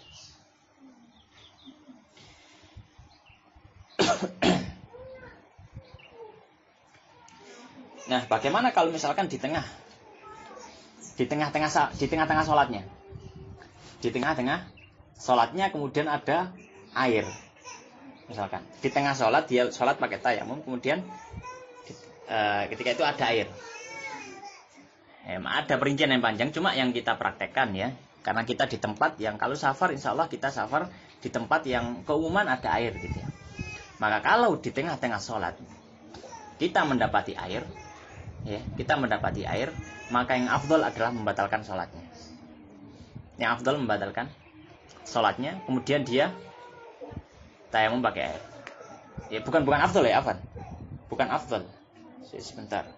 Nah, bagaimana kalau misalkan di tengah-tengah sholatnya. Di tengah-tengah sholatnya kemudian ada air. Misalkan di tengah sholat dia sholat pakai tayamum, kemudian ketika itu ada air. Ada perincian yang panjang, cuma yang kita praktekkan ya. Karena kita di tempat yang kalau safar, insya Allah kita safar di tempat yang keumuman ada air gitu ya. Maka kalau di tengah-tengah sholat kita mendapati air, maka yang afdol adalah membatalkan sholatnya. Yang afdol membatalkan sholatnya, kemudian dia tayamum pakai air. Ya bukan afdol ya, Afan. Bukan afdol. Sebentar.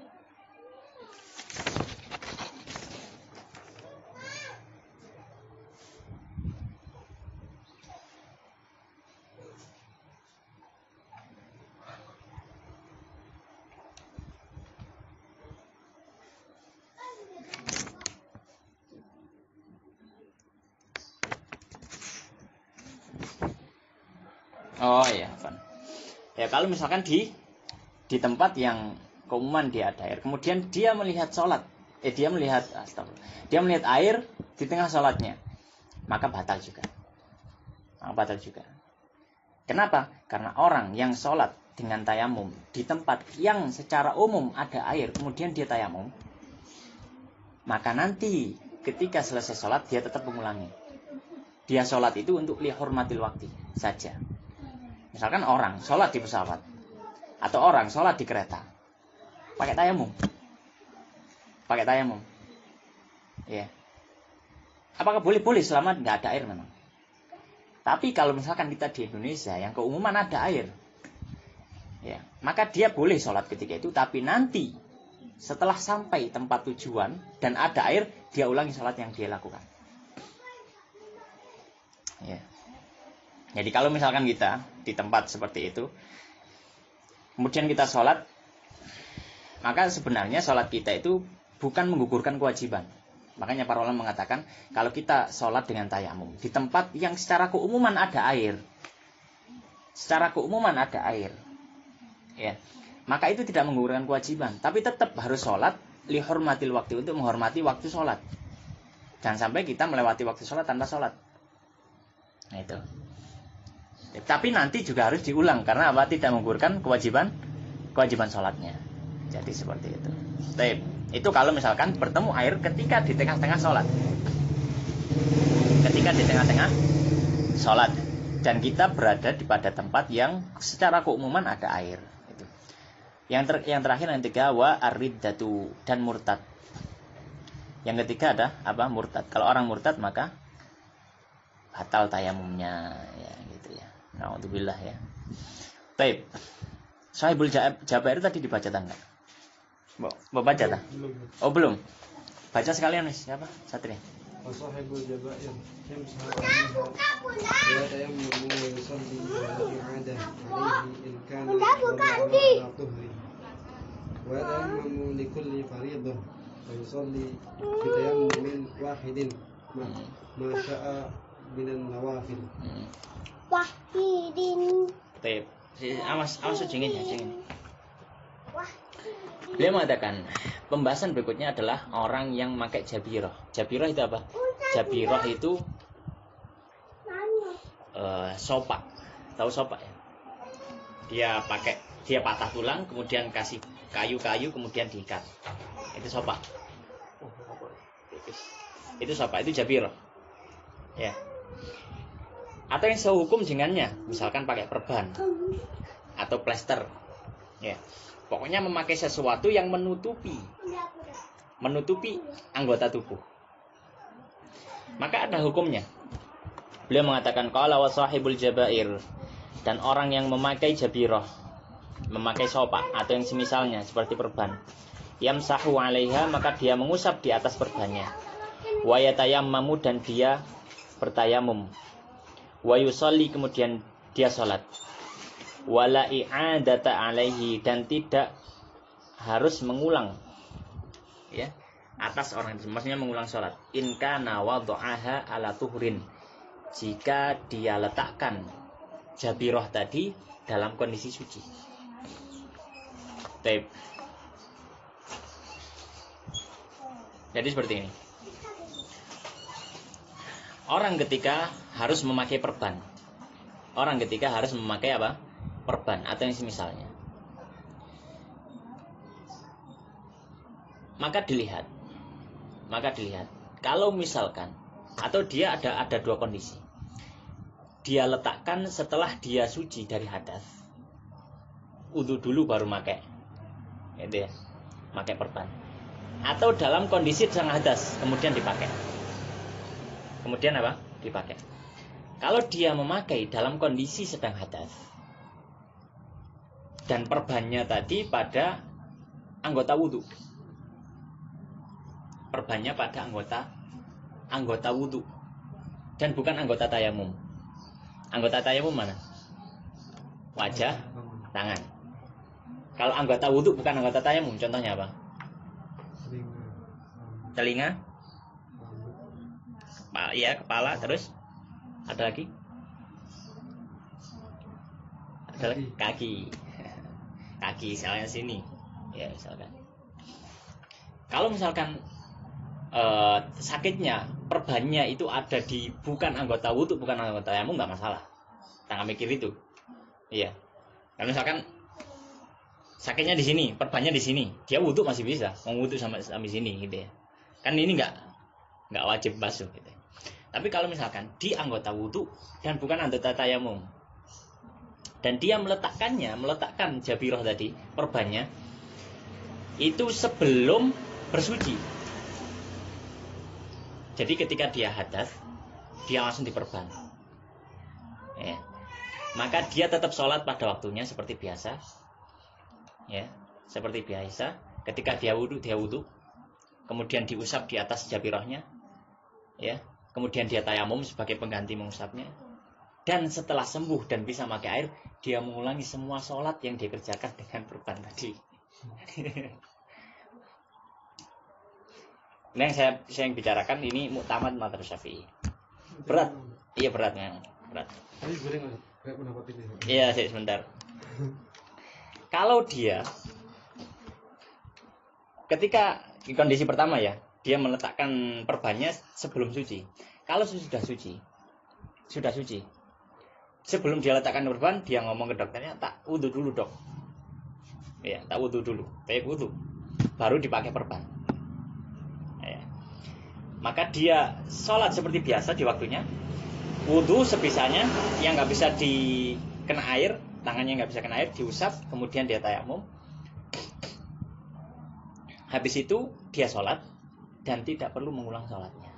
Oh ya, Van. Ya kalau misalkan di tempat yang keumuman dia ada air, kemudian dia melihat sholat, dia melihat air di tengah sholatnya, maka batal juga. Kenapa? Karena orang yang sholat dengan tayamum di tempat yang secara umum ada air, kemudian dia tayamum, maka nanti ketika selesai sholat dia tetap mengulangi. Dia sholat itu untuk lihormatil waktu saja. Misalkan orang sholat di pesawat atau orang sholat di kereta, pakai tayamum, ya. Apakah boleh selama nggak ada air memang? Tapi kalau misalkan kita di Indonesia yang keumuman ada air, ya, maka dia boleh sholat ketika itu. Tapi nanti setelah sampai tempat tujuan dan ada air, dia ulangi sholat yang dia lakukan. Ya. Jadi kalau misalkan kita di tempat seperti itu, kemudian kita sholat, maka sebenarnya sholat kita itu bukan menggugurkan kewajiban. Makanya para ulama mengatakan, kalau kita sholat dengan tayamum di tempat yang secara keumuman ada air, ya, maka itu tidak menggugurkan kewajiban. Tapi tetap harus sholat lihormatil waktu, untuk menghormati waktu sholat. Jangan sampai kita melewati waktu sholat tanpa sholat. Nah itu. Tapi nanti juga harus diulang karena apa? Tidak menggugurkan kewajiban sholatnya. Jadi seperti itu. Itu kalau misalkan bertemu air ketika di tengah-tengah sholat. Dan kita berada pada tempat yang secara keumuman ada air. Itu. Yang terakhir yang ketiga ar-riddatu, dan murtad. Yang ketiga ada apa? Murtad. Kalau orang murtad maka batal tayamumnya, ya gitu ya. Na'udzubillah ya. Baik. Sahibul Jabair tadi dibaca enggak? Mau baca tak? Oh belum. Baca sekalian nih. Siapa? Satria. Sahibul Jabair kam sahaba ya tayammu wa yusalli wa i'adah alayhi in kana ala tuhri wa tayammu li kulli fariidah wa yusalli bi tayammumin wahidin ma syaa minan nawafil. Wahidin. Baik. Awas jengin. Beliau mengatakan pembahasan berikutnya adalah orang yang memakai jabirah. Jabirah itu apa? Jabirah itu sopak. Tahu sopak ya? Dia patah tulang, kemudian kasih kayu-kayu, kemudian diikat. Itu sopak. Itu apa? Itu jabirah. Ya. Atau yang sehukum dengannya, misalkan pakai perban atau plester. Ya. Pokoknya memakai sesuatu yang menutupi anggota tubuh. Maka ada hukumnya. Beliau mengatakan qala wa sahibul jabair, dan orang yang memakai jabirah, memakai sopak atau yang semisalnya seperti perban, yamsahu 'alaiha, maka dia mengusap di atas perbannya, wa yatayammamu, dan dia bertayamum, wa yusalli, kemudian dia salat, wala i'adata 'alaihi, dan tidak harus mengulang ya atas orang itu, maksudnya mengulang salat, in kana wada'aha ala tuhrin, jika dia letakkan jabirah tadi dalam kondisi suci. Taib. Jadi seperti ini. Orang ketika harus memakai perban. Orang ketika harus memakai apa? Perban atau yang semisalnya. Maka dilihat. Kalau misalkan atau dia ada dua kondisi. Dia letakkan setelah dia suci dari hadas. Wudu dulu baru pakai. Gitu ya. Pakai perban. Atau dalam kondisi sedang hadas kemudian dipakai. Kemudian apa? Dipakai. Kalau dia memakai dalam kondisi sedang hadas dan perbannya tadi pada anggota wudu. Perbannya pada anggota wudu dan bukan anggota tayamum. Anggota tayamum mana? Wajah, tangan. Kalau anggota wudu bukan anggota tayamum, contohnya apa? Telinga, ya, kepala, terus ada lagi? Ada lagi? Kaki, misalnya sini, ya misalkan. Kalau misalkan sakitnya perbannya itu ada di bukan anggota wudu, bukan anggota tayamum, nggak masalah. Jangan mikir itu. Iya. Kalau misalkan sakitnya di sini, perbannya di sini, dia wudu masih bisa, mau wudu sampai sini gitu ya. Kan ini nggak wajib basuh gitu. Tapi kalau misalkan di anggota wudu dan bukan anggota tayamum, dan dia meletakkan jabirah tadi, perbannya itu sebelum bersuci. Jadi ketika dia hadas, dia langsung diperban. Ya. Maka dia tetap sholat pada waktunya seperti biasa. Ya, seperti biasa. Ketika dia wudu, kemudian diusap di atas jabirahnya. Ya, kemudian dia tayamum sebagai pengganti mengusapnya. Dan setelah sembuh dan bisa pakai air, dia mengulangi semua sholat yang dia kerjakan dengan perban tadi. Ini yang saya bicarakan ini muktamad mazhab Syafi'i. Berat. Iya berat memang, berat. Iya, sebentar. Kalau dia ketika di kondisi pertama ya, dia meletakkan perbannya sebelum suci. Kalau sudah suci. Sebelum dia letakkan perban, dia ngomong ke dokternya, tak wudu dulu, Dok. Ya, tak wudu dulu. Kayak wudu. Baru dipakai perban. Maka dia sholat seperti biasa di waktunya, wudu sebisanya, yang nggak bisa dikena air, tangannya nggak bisa kena air, diusap, kemudian dia tayamum. Habis itu dia sholat dan tidak perlu mengulang sholatnya.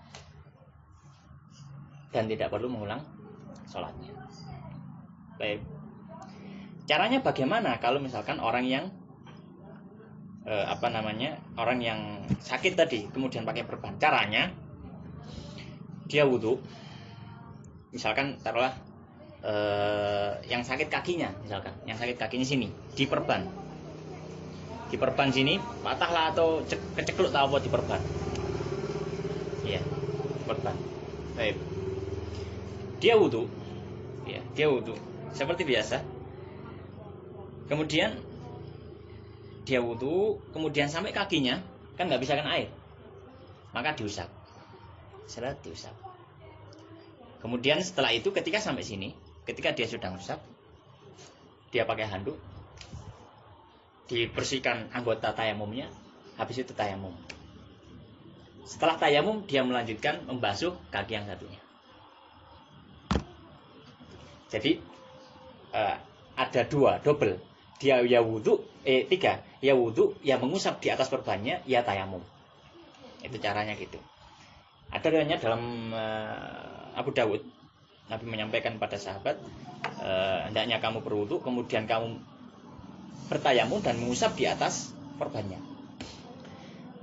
Baik. Caranya bagaimana kalau misalkan orang yang orang yang sakit tadi kemudian pakai perban? Caranya dia wudu, misalkan taruhlah yang sakit kakinya, sini diperban sini, patahlah atau kecekluk atau apa, diperban. Iya, perban. Baik. Dia wudu seperti biasa. Kemudian dia wudu, kemudian sampai kakinya kan nggak bisa kena air, maka diusap. Kemudian setelah itu ketika sampai sini, ketika dia sudah ngusap, dia pakai handuk, dibersihkan anggota tayamumnya, habis itu tayamum. Setelah tayamum dia melanjutkan membasuh kaki yang satunya. Jadi ada dua, double. Dia ya wudu, tiga. Ya wudu, ya mengusap di atas perbannya, ya tayamum. Itu caranya gitu. Ada riwayatnya dalam Abu Dawud, Nabi menyampaikan pada sahabat, hendaknya kamu berwudu, kemudian kamu bertayamum dan mengusap di atas perbannya.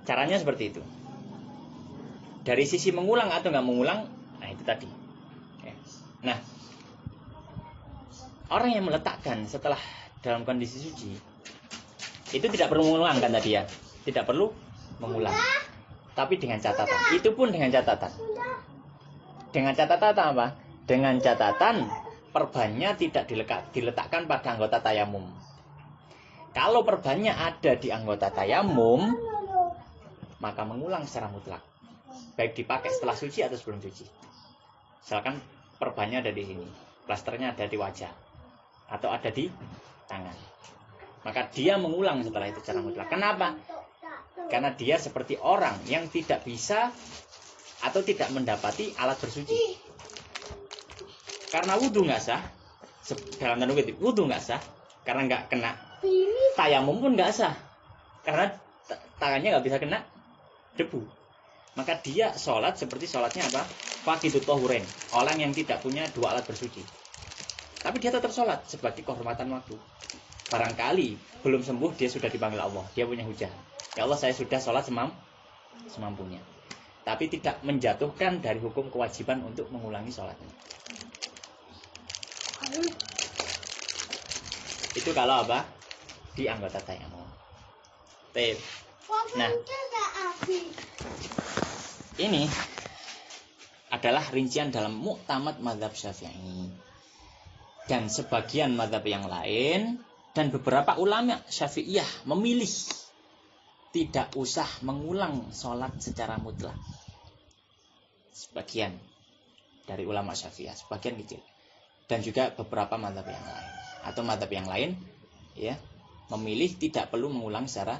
Caranya seperti itu. Dari sisi mengulang atau nggak mengulang, nah itu tadi. Nah, orang yang meletakkan setelah dalam kondisi suci, itu tidak perlu mengulang kan tadi ya, tidak perlu mengulang. Tapi dengan catatan, itu pun dengan catatan. Dengan catatan apa? Dengan catatan perbannya tidak diletakkan pada anggota tayamum. Kalau perbannya ada di anggota tayamum, maka mengulang secara mutlak. Baik dipakai setelah suci atau sebelum suci. Misalkan perbannya ada di sini, plasternya ada di wajah, atau ada di tangan. Maka dia mengulang setelah itu secara mutlak. Kenapa? Karena dia seperti orang yang tidak bisa atau tidak mendapati alat bersuci. Karena wudhu nggak sah, dalam tanda kutip, wudhu nggak sah, karena nggak kena tayamum pun nggak sah, karena tangannya nggak bisa kena debu. Maka dia sholat seperti sholatnya apa? Faqidut tahurain, orang yang tidak punya dua alat bersuci. Tapi dia tetap sholat sebagai kehormatan waktu. Barangkali belum sembuh, dia sudah dipanggil Allah, dia punya hujah. Ya Allah, saya sudah sholat semampunya. Tapi tidak menjatuhkan dari hukum kewajiban untuk mengulangi sholatnya. Itu kalau apa? Di anggota tayamum. Nah, ini adalah rincian dalam Mu'tamad mazhab Syafi'i. Dan sebagian mazhab yang lain dan beberapa ulama Syafi'iyah memilih tidak usah mengulang sholat secara mutlak. Sebagian dari ulama Syafi'iyah, sebagian kecil. Dan juga beberapa mazhab yang lain. Atau mazhab yang lain ya, memilih tidak perlu mengulang secara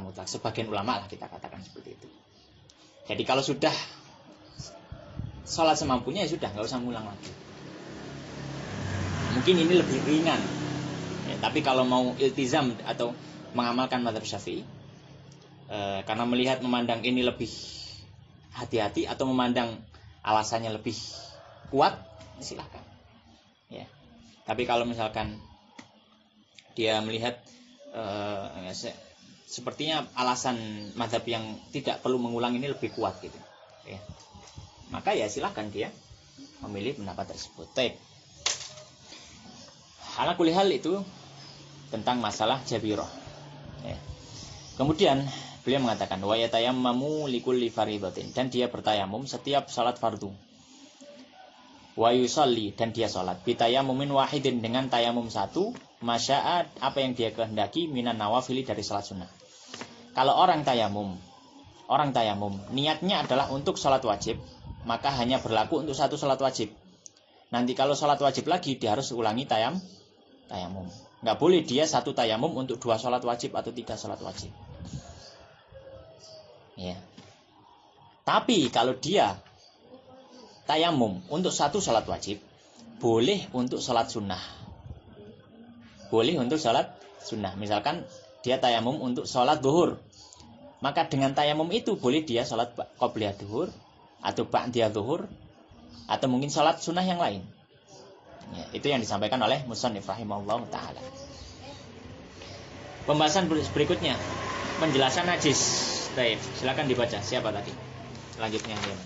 mutlak. Sebagian ulama lah kita katakan seperti itu. Jadi kalau sudah sholat semampunya ya sudah, nggak usah mengulang lagi. Mungkin ini lebih ringan ya, tapi kalau mau iltizam atau mengamalkan mazhab Syafi'i, karena memandang ini lebih hati-hati atau memandang alasannya lebih kuat, silakan ya. Tapi kalau misalkan dia melihat sepertinya alasan mazhab yang tidak perlu mengulang ini lebih kuat gitu ya, maka ya silakan dia memilih pendapat tersebut. Ala kulli hal itu tentang masalah jabirah ya. Kemudian beliau mengatakan wa yatayammamu likulli fardhatin, dan dia bertayamum setiap salat fardu. Wa yusalli, dan dia salat bitayammumin wahidin, dengan tayamum satu, masya'a, apa yang dia kehendaki, minan nawafili, dari salat sunnah. Kalau orang tayamum niatnya adalah untuk salat wajib, maka hanya berlaku untuk satu salat wajib. Nanti kalau salat wajib lagi dia harus ulangi tayamum. Nggak boleh dia satu tayamum untuk dua salat wajib atau tiga salat wajib. Ya. Tapi kalau dia tayamum untuk satu salat wajib, boleh untuk salat sunnah. Boleh untuk salat sunnah. Misalkan dia tayamum untuk salat zuhur, maka dengan tayamum itu boleh dia salat qobliyah zuhur atau ba'diyah zuhur atau mungkin salat sunnah yang lain. Ya, itu yang disampaikan oleh Musannif rahimahullah ta'ala. Pembahasan berikutnya, penjelasan najis. Baik, silakan dibaca. Siapa tadi? Selanjutnya ya.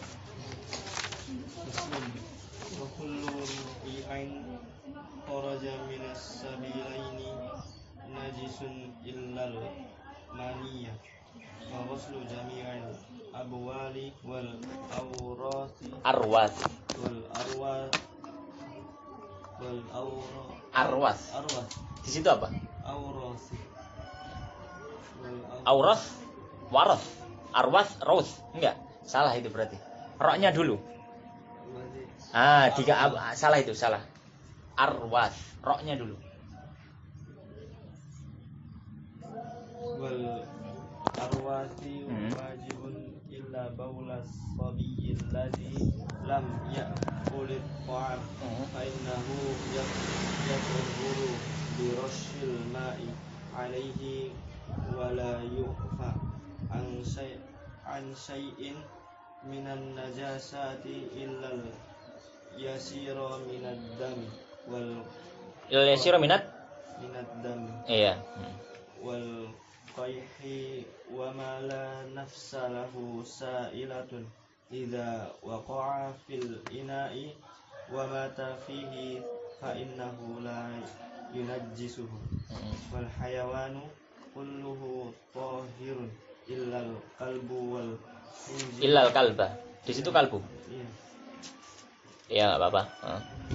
Wa kullu bi'ain kharaja minas sabilaini najisun illal maniyah wa ghuslu jami'al abwali wal awrasi Arwas. Di situ apa? Auras, waras, arwas, raus. Enggak, salah itu berarti. Roknya dulu. Salah itu, salah. Arwas, roknya dulu. Wal arwasi wajibun إلا بول الصبي الذي لم يأكل الطعام فإنه يطهر برش الماء عليه ولا يخفى عن شيء من النجاسات إلا اليسير من الدم اليسير من الدم iya والقيح وما لا نفس له سائلة إذا وقع في الإناء ومات فيه فإنه لا ينجسه والحيوان كله طاهر إلا القلب والخنزير إلا القلب di situ kalbu ya nggak apa-apa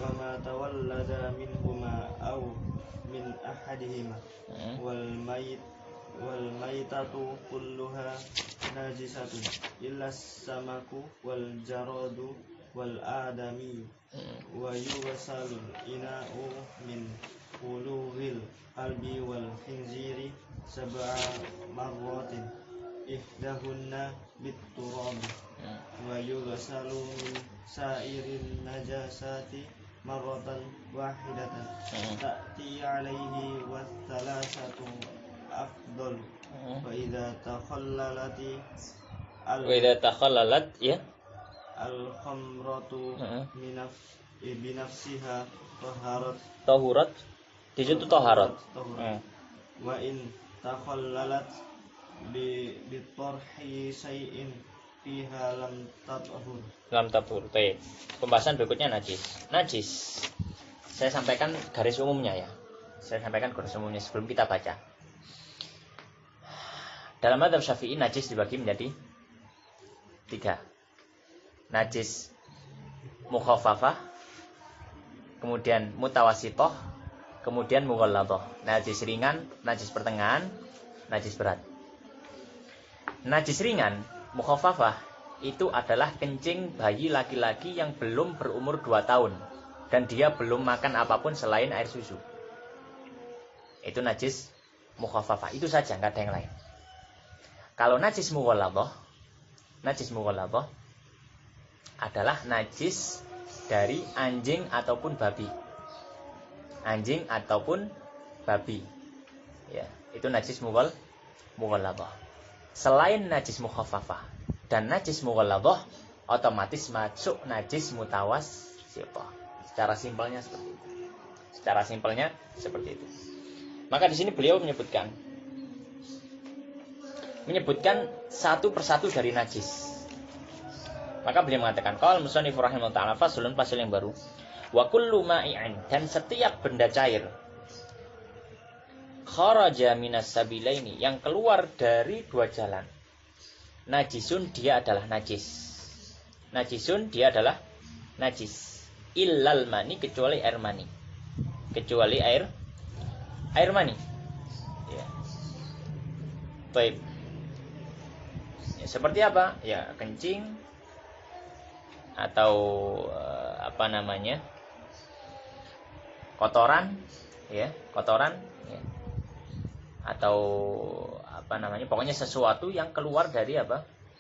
وما تولد منهما أو من أحدهما والميتة كلها ناجسة إلا السمك والجراد والآدمي ويغسل الإناء من بلوغ القلب والخنزير 7 مرات إحداهن بالتراب ويغسل من سائر النجاسات مرة واحدة تأتي عليه والثلاثة أفضل وإذا تخللت ya الخمرة بنفسها طهرت di situ taharat wa in takhallalat bi tarhi shay'in fiha lam tathur. Baik. Pembahasan berikutnya najis. Saya sampaikan garis umumnya ya. Sebelum kita baca. Dalam mazhab Syafi'i najis dibagi menjadi 3. Najis mukhaffafah, kemudian mutawasithah, kemudian mughalladhah. Najis ringan, najis pertengahan, najis berat. Najis ringan mukhaffafah itu adalah kencing bayi laki-laki yang belum berumur 2 tahun dan dia belum makan apapun selain air susu. Itu najis mukhaffafah, itu saja, nggak ada yang lain. Kalau najis mughalladhah adalah najis dari anjing ataupun babi. Ya, itu najis mughalladhah. Selain najis mukhaffafah dan najis mughalladhah, otomatis masuk najis mutawassithah. Secara simpelnya seperti itu. Maka di sini beliau menyebutkan satu persatu dari najis. Maka beliau mengatakan, qala musannif rahimahullah ta'ala faslun, pasal yang baru. Wa kullu ma'i'in, dan setiap benda cair kharaja minas sabilaini, yang keluar dari 2 jalan. Najisun, dia adalah najis. Illal mani, kecuali air mani. Ya. Baik. Ya, seperti apa? Ya, kencing atau kotoran, ya. Atau pokoknya sesuatu yang keluar dari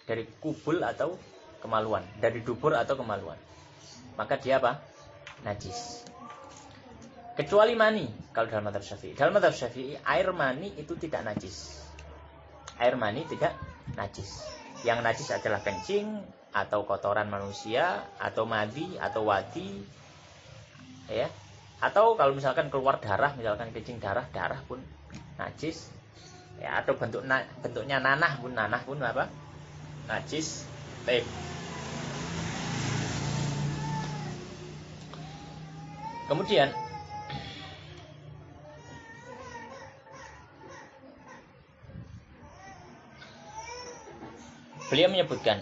dari kubul atau kemaluan, dari dubur atau kemaluan, maka dia najis. Kecuali mani. Kalau dalam mazhab Syafi'i air mani itu tidak najis. Yang najis adalah kencing atau kotoran manusia atau madi atau wadi, ya. Atau kalau misalkan keluar darah, misalkan kencing darah pun najis, ya. Atau bentuknya nanah pun najis. Baik. Kemudian beliau menyebutkan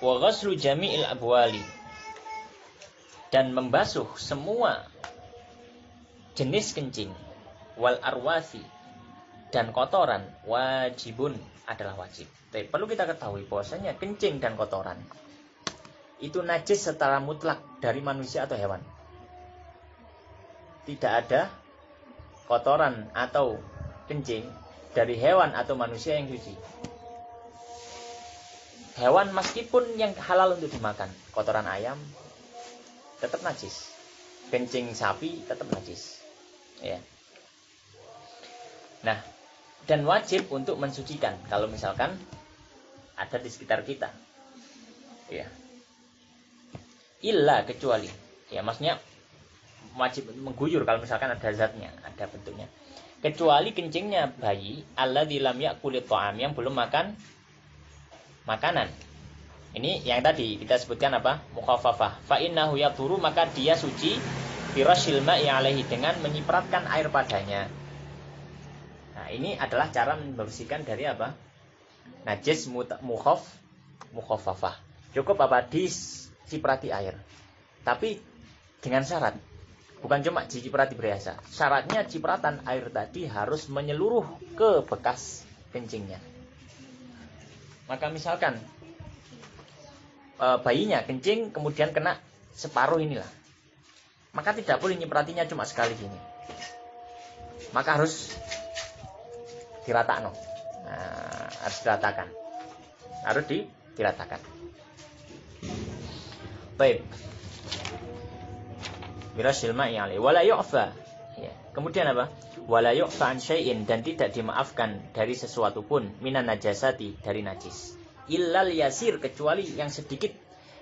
wa ghaslu jami'il abwali, dan membasuh semua jenis kencing, wal arwasi, dan kotoran, wajibun, adalah wajib. Tapi perlu kita ketahui bahwasanya kencing dan kotoran itu najis secara mutlak dari manusia atau hewan. Tidak ada kotoran atau kencing dari hewan atau manusia yang suci. hewan meskipun yang halal untuk dimakan, kotoran ayam tetap najis, kencing sapi tetap najis, ya. Nah, dan wajib untuk mensucikan kalau misalkan ada di sekitar kita, ya. Illa kecuali, ya maksudnya wajib mengguyur kalau misalkan ada zatnya, ada bentuknya. Kecuali kencingnya bayi alladzi lam ya'kul ta'am, yang belum makan makanan. Ini yang tadi kita sebutkan apa? Mukhaffafah. Fa innahu yaturu, maka dia suci birasyil ma'i alaihi, dengan menyipratkan air padanya. Nah, ini adalah cara membersihkan dari apa? Najis mukhaffafah. Cukup apa? Disiprati air. Tapi dengan syarat, bukan cuma diciprati biasa. Syaratnya cipratan air tadi harus menyeluruh ke bekas kencingnya. Maka misalkan bayinya kencing kemudian kena separuh inilah, maka tidak boleh nyipratinya cuma sekali gini, maka harus diratakan. Nah, harus diratakan, harus diratakan. Baik. Birasyil ma'i alaihi wala yu'fa. Ya. Kemudian apa? Wala yu'fa an syai'in, dan tidak dimaafkan dari sesuatu pun minan najasati, dari najis. Illal yasir, kecuali yang sedikit,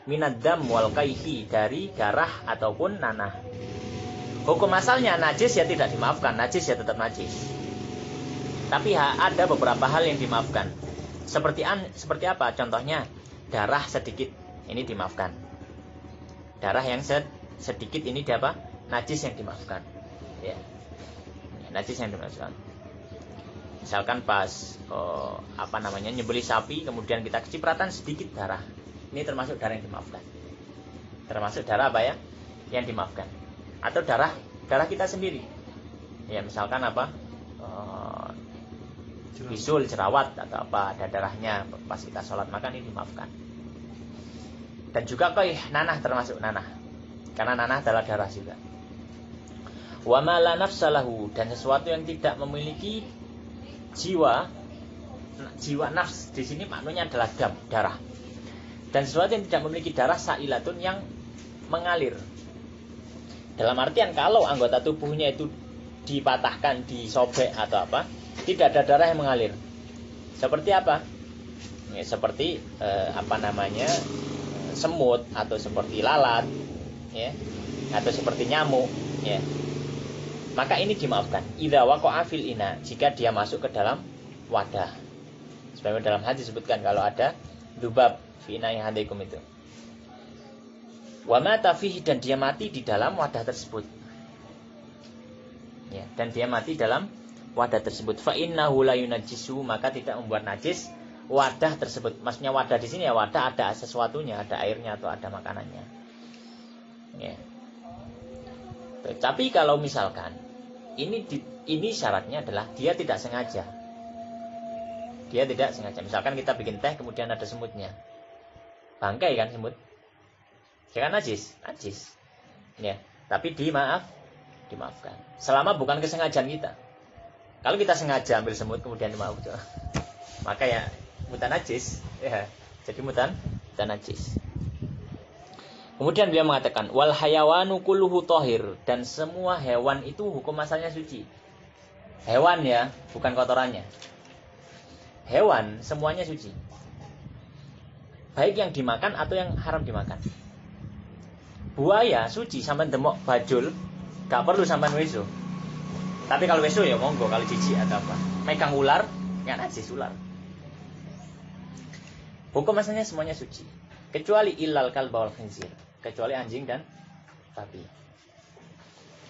minad dam wal kaihi, dari darah ataupun nanah. Hukum asalnya najis ya tidak dimaafkan, najis ya tetap najis. Tapi ada beberapa hal yang dimaafkan. Seperti apa? Contohnya darah sedikit, ini dimaafkan. Darah yang sedikit ini apa? Najis yang dimaafkan. Ya. Najis yang dimaafkan. Misalkan pas nyembelih sapi, kemudian kita kecipratan sedikit darah, ini termasuk darah yang dimaafkan. Termasuk darah apa ya? Yang dimaafkan. Atau darah kita sendiri. Ya, misalkan apa? Bisul, jerawat atau apa, ada darahnya pas kita sholat, maka ini dimaafkan. Dan juga nanah, termasuk nanah. Karena nanah adalah darah juga. Wa ma la nafsalahu, dan sesuatu yang tidak memiliki jiwa nafs, di sini maknanya adalah darah. Dan sesuatu yang tidak memiliki darah, sa'ilatun, yang mengalir. Dalam artian kalau anggota tubuhnya itu dipatahkan, disobek atau apa, tidak ada darah yang mengalir. Seperti apa? Ya, seperti semut, atau seperti lalat, ya, atau seperti nyamuk, ya. Maka ini dimaafkan. Idza waqa'a fil ina, jika dia masuk ke dalam wadah. Sebagaimana dalam hadis disebutkan kalau ada dzubab fi ina'i hadikum itu. Wa mata fihi, dan dia mati di dalam wadah tersebut. Ya, dan dia mati dalam wadah tersebut. Fa innahu la yunajjisu, maka tidak membuat najis wadah tersebut. Maksudnya wadah di sini ya wadah ada sesuatunya, ada airnya atau ada makanannya. Ya. Tapi kalau misalkan ini syaratnya adalah dia tidak sengaja. Dia tidak sengaja. Misalkan kita bikin teh kemudian ada semutnya. Bangkai kan semut. Ya kan najis. Ya, tapi dimaafkan. Selama bukan kesengajaan kita. Kalau kita sengaja ambil semut kemudian dimaafkan, maka ya mutan najis. Ya, jadi mutan najis. Kemudian beliau mengatakan wal hayawanu kulluhu thahir, dan semua hewan itu hukum asalnya suci. Hewan ya, bukan kotorannya. Hewan semuanya suci. Baik yang dimakan atau yang haram dimakan. Buaya suci, sampean demok bajul, gak perlu sampean weso. Tapi kalau weso ya monggo, kalau jijik atau apa. Megang ular, enggak najis ular. Hukum asalnya semuanya suci, kecuali illal kalba wal khinzir, kecuali anjing dan babi.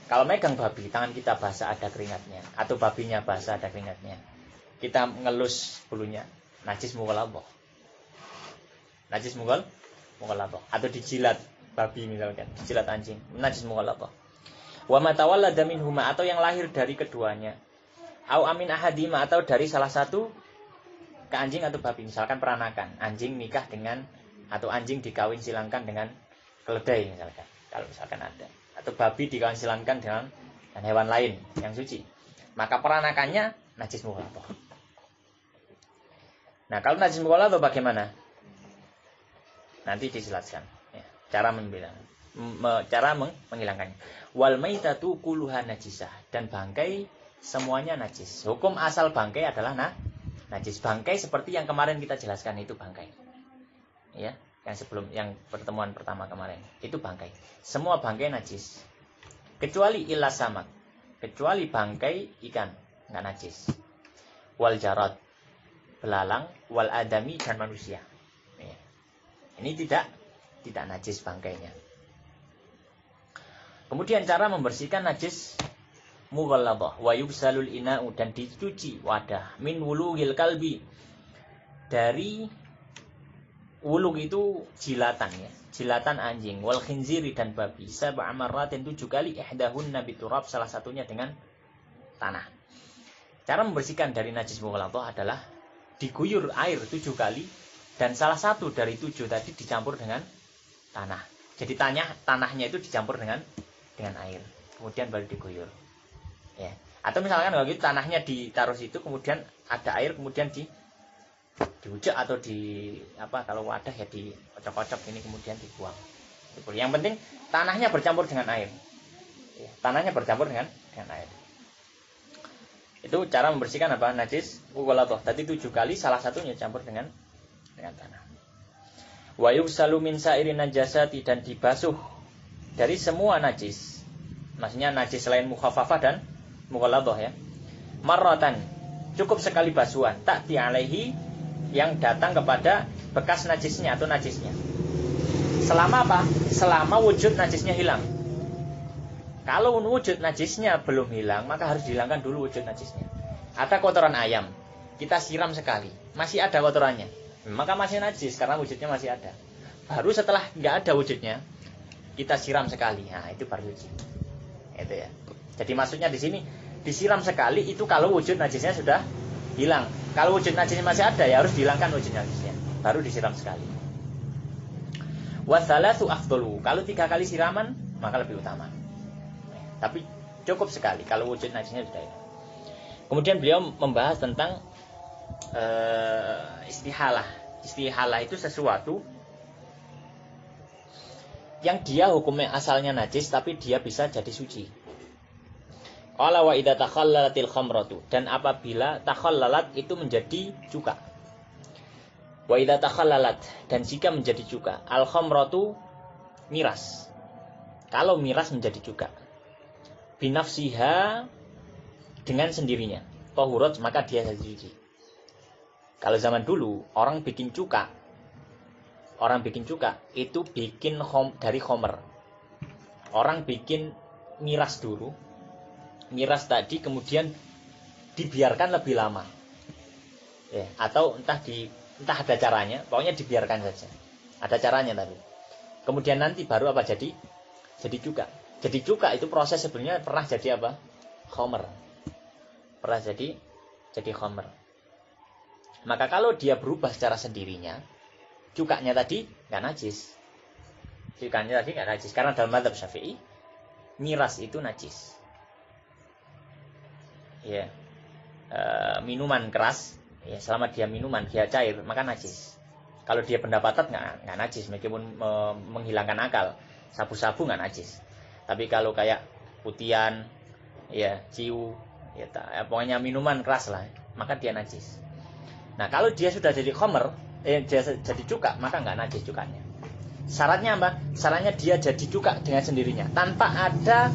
Kalau megang babi, tangan kita basah ada keringatnya, atau babinya basah ada keringatnya, kita ngelus bulunya, najis mughalladhah. Najis mughalladhah. Atau dijilat babi misalkan, dijilat anjing, najis mughalladhah. Wa ma tawallada minhuma, atau yang lahir dari keduanya. Au amin ahadima, atau dari salah satu ke anjing atau babi. Misalkan peranakan, anjing nikah dengan, atau anjing dikawin silangkan dengan keledai misalkan, kalau misalkan ada, atau babi dikawin silangkan dengan hewan lain yang suci, maka peranakannya najis mughalladhah. Nah, kalau najis mughalladhah bagaimana? Nanti dijelaskan ya, cara menghilangkannya. Wal maitatu kulluha najisah, dan bangkai semuanya najis. Hukum asal bangkai adalah najis. Bangkai seperti yang kemarin kita jelaskan itu bangkai. Ya, yang pertemuan pertama kemarin itu bangkai. Semua bangkai najis. Kecuali ilas samak. Kecuali bangkai ikan enggak najis. Wal jarad, belalang, wal adami, dan manusia. Ya. Ini tidak najis bangkainya. Kemudian cara membersihkan najis mughalladhah wa yubsalul ina'u, dan dicuci wadah min wulughil kalbi, dari wulug itu jilatan ya, jilatan anjing, wal khinziri, dan babi, sab'a marratin 7 kali, ihdahunna biturab, salah satunya dengan tanah. Cara membersihkan dari najis mughalladhah adalah diguyur air 7 kali, dan salah satu dari 7 tadi dicampur dengan tanah. Jadi tanahnya itu dicampur dengan air, kemudian baru diguyur. Ya. Atau misalkan kalau gitu tanahnya ditaruh situ, kemudian ada air, kemudian diujak atau kalau wadah ya dikocok-kocok ini, kemudian dibuang. Yang penting tanahnya bercampur dengan air. Ya, tanahnya bercampur dengan air. Itu cara membersihkan apa? Najis mughalladhah. Tadi 7 kali, salah satunya campur dengan tanah. Wa yubsalu min sa'irin najasati, dan dibasuh dari semua najis. Maksudnya najis selain mukhaffafah dan mughalladhah ya. Marratan, cukup sekali basuhan, ta'ti alaihi, yang datang kepada bekas najisnya atau najisnya. Selama apa? Selama wujud najisnya hilang. Kalau wujud najisnya belum hilang, maka harus dihilangkan dulu wujud najisnya. Ada kotoran ayam, kita siram sekali, masih ada kotorannya, maka masih najis karena wujudnya masih ada. Baru setelah nggak ada wujudnya, kita siram sekali, nah itu baru suci. Itu ya. Jadi maksudnya di sini disiram sekali itu kalau wujud najisnya sudah hilang. Kalau wujud najisnya masih ada, ya harus dihilangkan wujud najisnya, baru disiram sekali. Wasalatu afdalu, kalau 3 kali siraman maka lebih utama. Tapi cukup sekali kalau wujud najisnya sudah hilang. Kemudian beliau membahas tentang istihalah. Istihalah itu sesuatu yang dia hukumnya asalnya najis, tapi dia bisa jadi suci. Qala wa idza takhallalatil khamratu, dan apabila takhallalat itu menjadi cuka. Wa idza takhallalat, dan jika menjadi cuka. Al khamratu, miras. Kalau miras menjadi cuka. Binafsiha, dengan sendirinya. Tahurat, maka dia jadi suci. Kalau zaman dulu orang bikin cuka itu bikin dari khomer. Orang bikin miras dulu. Miras tadi kemudian dibiarkan lebih lama. Ya, atau entah ada caranya, pokoknya dibiarkan saja. Ada caranya tapi. Kemudian nanti baru apa jadi cuka. Jadi cuka itu proses sebenarnya pernah jadi apa? Khomer. Pernah jadi khomer. Maka kalau dia berubah secara sendirinya, cukanya tadi nggak najis. Cukanya tadi nggak najis. Karena dalam mazhab Syafi'i, miras itu najis. Ya, minuman keras, ya, selama dia minuman, dia cair, maka najis. Kalau dia benda padat nggak najis, meskipun menghilangkan akal. Sabu-sabu nggak najis. Tapi kalau kayak putian, ya, ciu, ya, pokoknya minuman keras lah, maka dia najis. Nah, kalau dia sudah jadi khomer, dia jadi cuka, maka nggak najis cukanya. Syaratnya apa? Syaratnya dia jadi cuka dengan sendirinya, tanpa ada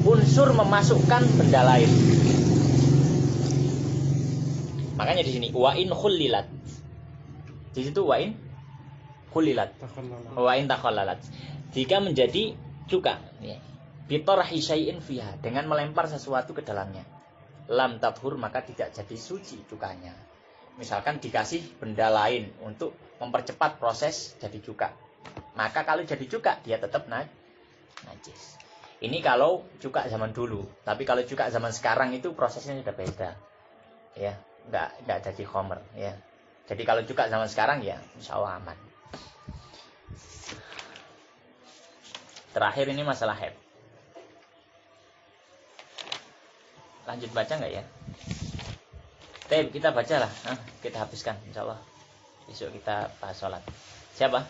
unsur memasukkan benda lain. Makanya di sini wa in khullilat. Di situ wa in khullilat. Wa in takhallalat. Jika menjadi cuka, ya. Bitarhi syai'in fiha, dengan melempar sesuatu ke dalamnya. Lam tathur, maka tidak jadi suci cukanya. Misalkan dikasih benda lain untuk mempercepat proses jadi cuka, maka kalau jadi cuka dia tetap najis. Ini kalau cuka zaman dulu. Tapi kalau cuka zaman sekarang itu prosesnya sudah beda. Ya, enggak jadi khomer, ya. Jadi kalau cuka zaman sekarang ya insyaallah aman. Terakhir ini masalah haid. Lanjut baca enggak ya? Kita baca lah, kita habiskan insyaallah. Besok kita bahas sholat. Siapa?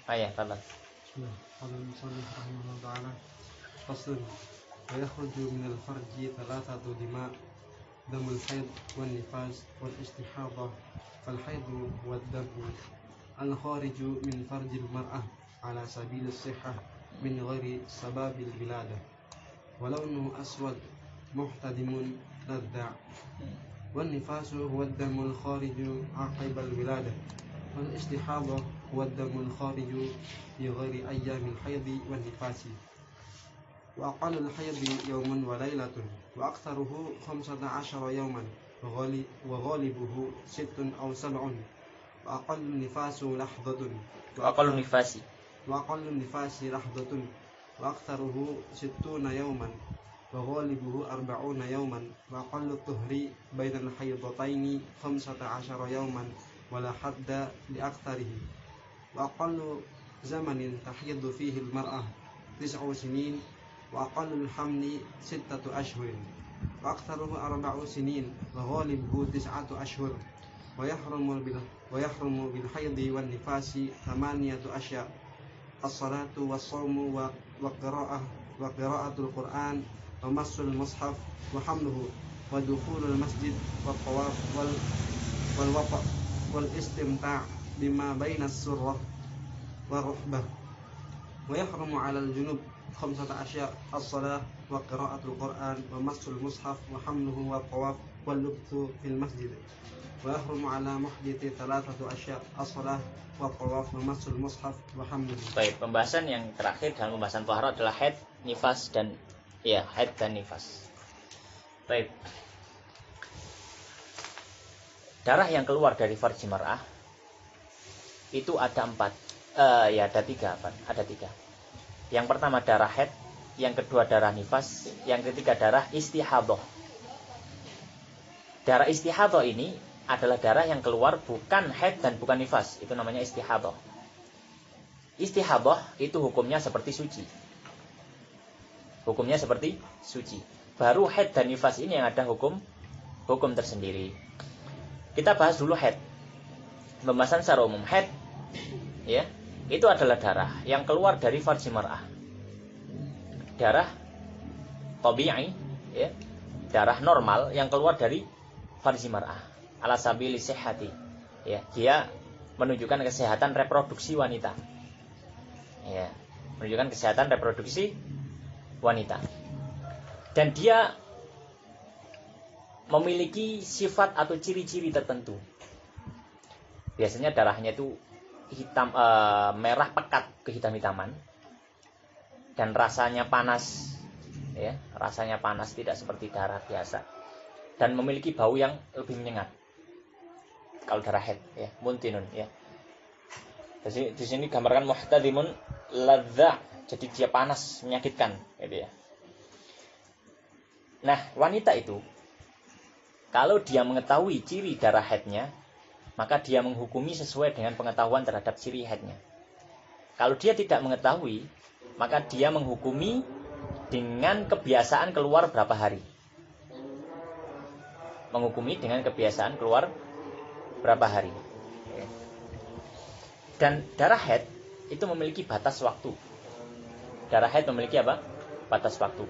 Ayah, tafadhal. قال المصنف رحمه الله تعالى فصل ويخرج من الفرج ثلاثة دماء دم الحيض والنفاس والاستحاضة فالحيض هو الدم الخارج من فرج المرأة على سبيل الصحة من غير سباب الولادة ولونه أسود محتدم لذع والنفاس هو الدم الخارج عقب الولادة والاستحاضة هو الدم الخارج في غير أيام الحيض والنفاس وأقل الحيض يوم وليلة وأكثره 15 يوما وغالبه 6 أو 7 وأقل النفاس لحظة وأقل النفاس لحظة وأكثره 60 يوما وغالبه 40 يوما وأقل الطهر بين الحيضتين 15 يوما ولا حد لأكثره وأقل زمن تحيض فيه المرأة 9 سنين وأقل الحمل 6 أشهر وأكثره 4 سنين وغالبه 9 أشهر ويحرم بالحيض والنفاس 8 أشياء الصلاة والصوم وقراءة القرآن ومس المصحف وحمله ودخول المسجد والطواف والوطأ والاستمتاع بما بين السرة والرحبة ويحرم على الجنوب 5 أشياء الصلاة وقراءة القرآن ومس المصحف وحمله والطواف واللبث في المسجد ويحرم على محدث 3 أشياء الصلاة والطواف ومس المصحف وحمله. Baik, pembahasan yang terakhir dalam pembahasan taharah adalah haid, nifas dan haid dan nifas. Baik. Darah yang keluar dari farji mar'ah itu ada 3. Ada 3. Yang pertama darah haid, yang kedua darah nifas, yang ketiga darah istihadhah. Darah istihadhah ini adalah darah yang keluar bukan haid dan bukan nifas, itu namanya istihadhah. Istihadhah itu hukumnya seperti suci. Hukumnya seperti suci. Baru haid dan nifas ini yang ada hukum tersendiri. Kita bahas dulu haid. Pembahasan secara umum haid, itu adalah darah yang keluar dari farji mar'ah. Darah tabi'i, darah normal yang keluar dari farji mar'ah. Ala sabili sihhati. Dia menunjukkan kesehatan reproduksi wanita. Menunjukkan kesehatan reproduksi wanita. Dan dia memiliki sifat atau ciri-ciri tertentu. Biasanya darahnya itu hitam, merah pekat kehitam-hitaman dan rasanya panas, rasanya panas, tidak seperti darah biasa, dan memiliki bau yang lebih menyengat. Kalau darah haid, muntinun, Jadi di sini gambarkan muhtadimun ladza, jadi dia panas, menyakitkan, gitu ya. Nah, wanita itu kalau dia mengetahui ciri darah haidnya, maka dia menghukumi sesuai dengan pengetahuan terhadap ciri haidnya. Kalau dia tidak mengetahui, maka dia menghukumi dengan kebiasaan keluar berapa hari. Menghukumi dengan kebiasaan keluar berapa hari. Dan darah haid itu memiliki batas waktu. Darah haid memiliki apa? Batas waktu.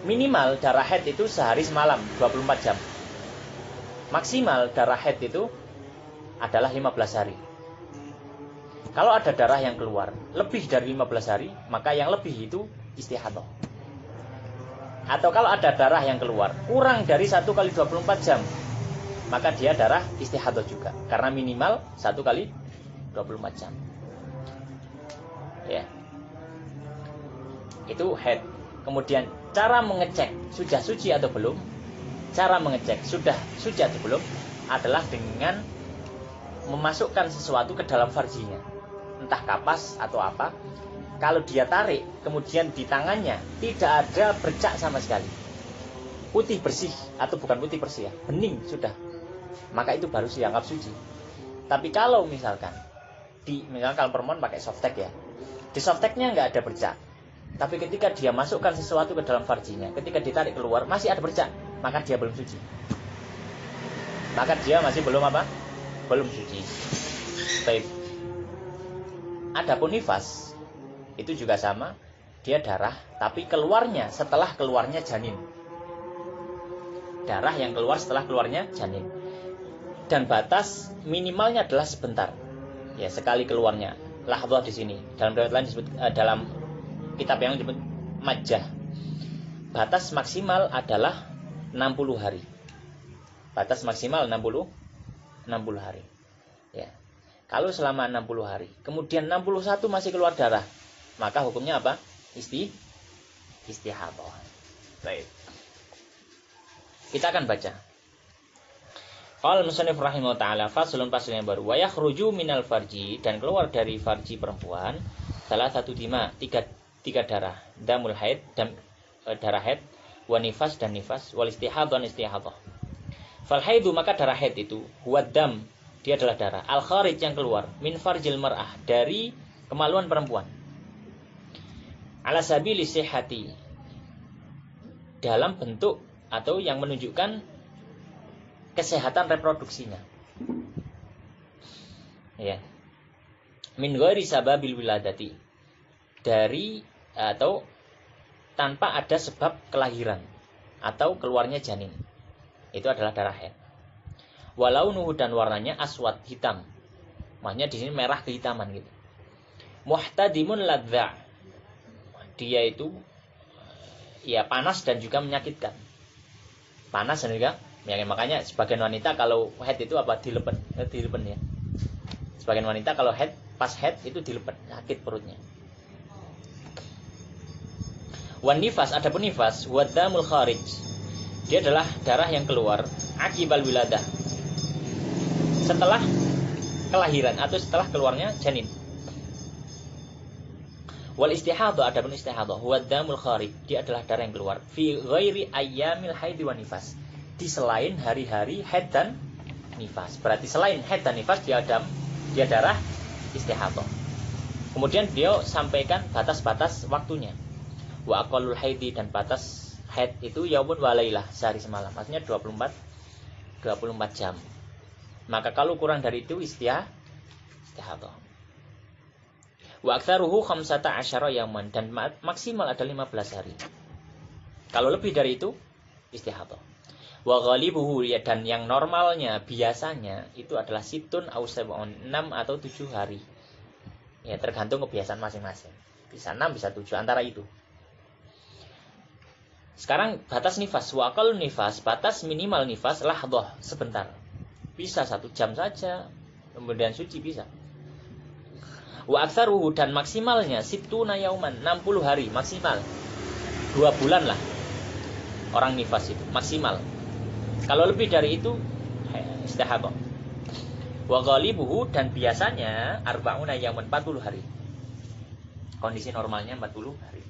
Minimal darah haid itu sehari semalam, 24 jam. Maksimal darah haid itu adalah 15 hari. Kalau ada darah yang keluar lebih dari 15 hari, maka yang lebih itu istihadhah. Atau kalau ada darah yang keluar kurang dari 1 kali 24 jam, maka dia darah istihadhah juga. Karena minimal 1 kali 24 jam. Itu haid. Kemudian cara mengecek sudah suci atau belum, cara mengecek sudah suci atau belum adalah dengan memasukkan sesuatu ke dalam farjinya, entah kapas atau apa. Kalau dia tarik, kemudian di tangannya tidak ada bercak sama sekali, putih bersih atau bukan putih bersih, bening sudah, maka itu baru dianggap suci. Tapi kalau misalkan kalau perempuan pakai softtek, di softeknya nggak ada bercak, tapi ketika dia masukkan sesuatu ke dalam farjinya, ketika ditarik keluar masih ada bercak, maka dia belum suci. Maka dia masih belum apa? Belum suci. Baik. Adapun nifas itu juga sama, dia darah tapi keluarnya setelah keluarnya janin. Darah yang keluar setelah keluarnya janin. Dan batas minimalnya adalah sebentar. Ya, sekali keluarnya. Lahdhah di sini. Dalam riwayat lain disebut dalam kitab yang disebut Majah. Batas maksimal adalah 60 hari. Batas maksimal 60 hari. Ya. Kalau selama 60 hari, kemudian 61 masih keluar darah, maka hukumnya apa? Istihadah. Baik. Kita akan baca. Qala al-musannif rahimahullah taala faslun yang baru wa yakhruju minal farji, dan keluar dari farji perempuan salah satu tiga darah, damul haid, darah haid, wa nifas dan nifas, wal istihadah dan istihadah. Fal haidu, maka darah haid itu huwa dam, dia adalah darah al kharij yang keluar min farjil mar'ah, dari kemaluan perempuan, ala sabili sihhati, dalam bentuk atau yang menunjukkan kesehatan reproduksinya. Ya. Min ghairi sababil wiladati, dari atau tanpa ada sebab kelahiran atau keluarnya janin. Itu adalah darah haid. Walau nuhu, dan warnanya aswad, hitam. Maknanya di sini merah kehitaman gitu. Muhtadimun ladza, dia itu ya panas dan juga menyakitkan. Panas dan juga menyakitkan. Makanya sebagian wanita kalau haid itu apa? Dilepen ya. Sebagian wanita kalau haid, pas haid itu dilepen, sakit perutnya. Wan nifas, adapun nifas wadamul kharij, dia adalah darah yang keluar akibal wiladah, setelah kelahiran atau setelah keluarnya janin. Wal istihadah, adapun istihadah wadamul kharij, dia adalah darah yang keluar fi ghairi ayyamil haid wan nifas, di selain hari-hari haid dan nifas. Berarti selain haid dan nifas dia darah istihadah. Kemudian beliau sampaikan batas-batas waktunya. Wa aqallul haidi, dan batas haid itu yaumun wa lailah, sehari semalam. Maksudnya 24 jam. Maka kalau kurang dari itu istihadah. Wa aktsaruhu 15 yauman, dan maksimal ada 15 hari. Kalau lebih dari itu istihadah. Wa ghalibuhu, ya, dan yang normalnya biasanya itu adalah situn au sab'un, 6 atau 7 hari. Ya, tergantung kebiasaan masing-masing. Bisa 6, bisa 7, antara itu. Sekarang batas nifas, wa aqallu nifas, batas minimal nifas lahdhah, sebentar. Bisa 1 jam saja, kemudian suci bisa. Wa aktsaruhu, dan maksimalnya sittuna yauman, 60 hari maksimal. 2 bulan lah orang nifas itu maksimal. Kalau lebih dari itu istihadah. Wa ghalibuhu, dan biasanya arba'una yauman, 40 hari. Kondisi normalnya 40 hari.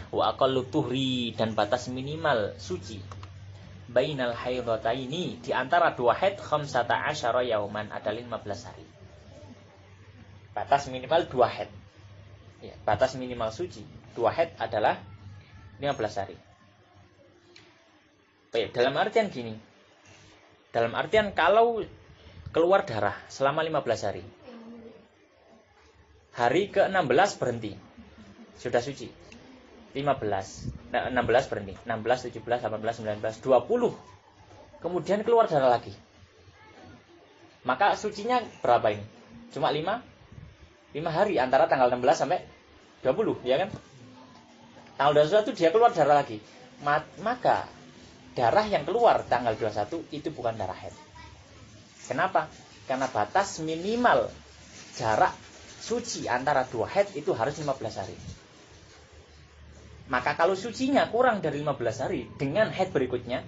Wa aqallu tuhri, dan batas minimal suci bainal haidataini, di antara 2 haid 15 yauman, ada 15 hari. Batas minimal 2 haid. Ya, batas minimal suci 2 haid adalah 15 hari. Baik, dalam artian gini. Dalam artian kalau keluar darah selama 15 hari. Hari ke-16 berhenti. Sudah suci. 16 berhenti. 16, 17, 18, 19, 20. Kemudian keluar darah lagi. Maka sucinya berapa ini? Cuma 5 hari antara tanggal 16 sampai 20, ya kan? Tanggal 21 dia keluar darah lagi. Maka darah yang keluar tanggal 21 itu bukan darah haid. Kenapa? Karena batas minimal jarak suci antara 2 haid itu harus 15 hari. Maka kalau sucinya kurang dari 15 hari dengan haid berikutnya,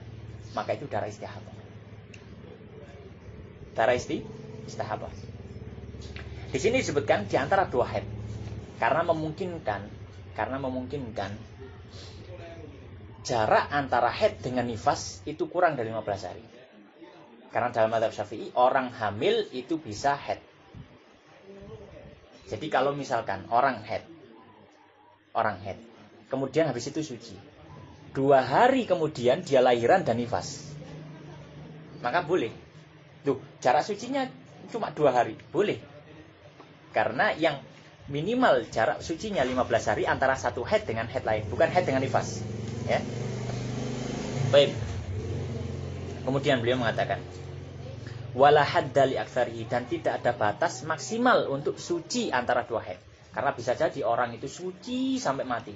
maka itu darah istihadah. Darah istihadah. Di sini disebutkan di antara 2 haid. Karena memungkinkan jarak antara haid dengan nifas itu kurang dari 15 hari. Karena dalam mazhab Syafi'i, orang hamil itu bisa haid. Jadi kalau misalkan orang haid, kemudian habis itu suci, 2 hari kemudian dia lahiran dan nifas, maka boleh. Jarak sucinya cuma 2 hari, boleh. Karena yang minimal jarak sucinya 15 hari antara satu haid dengan haid lain, bukan haid dengan nifas. Ya. Baik. Kemudian beliau mengatakan, wala hadda li aktsarihi, dan tidak ada batas maksimal untuk suci antara dua haid. Karena bisa jadi orang itu suci sampai mati.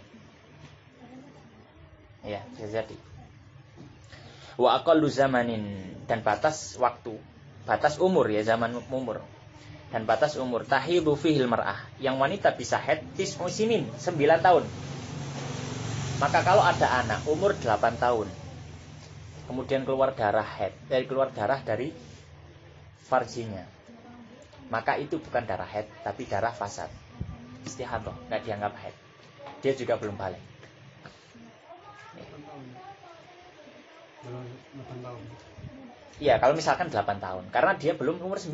Ya, bisa jadi. Wa aqallu zamanin, dan batas waktu, batas umur ya, zaman umur. Dan batas umur tahidu fihil mar'ah, yang wanita bisa haid tis'u sinin, 9 tahun. Maka kalau ada anak umur 8 tahun kemudian keluar darah haid, keluar darah dari farjinya, maka itu bukan darah haid tapi darah fasad, istihadah, enggak dianggap haid. Dia juga belum balik. 8 tahun. Iya, kalau misalkan 8 tahun, karena dia belum umur 9.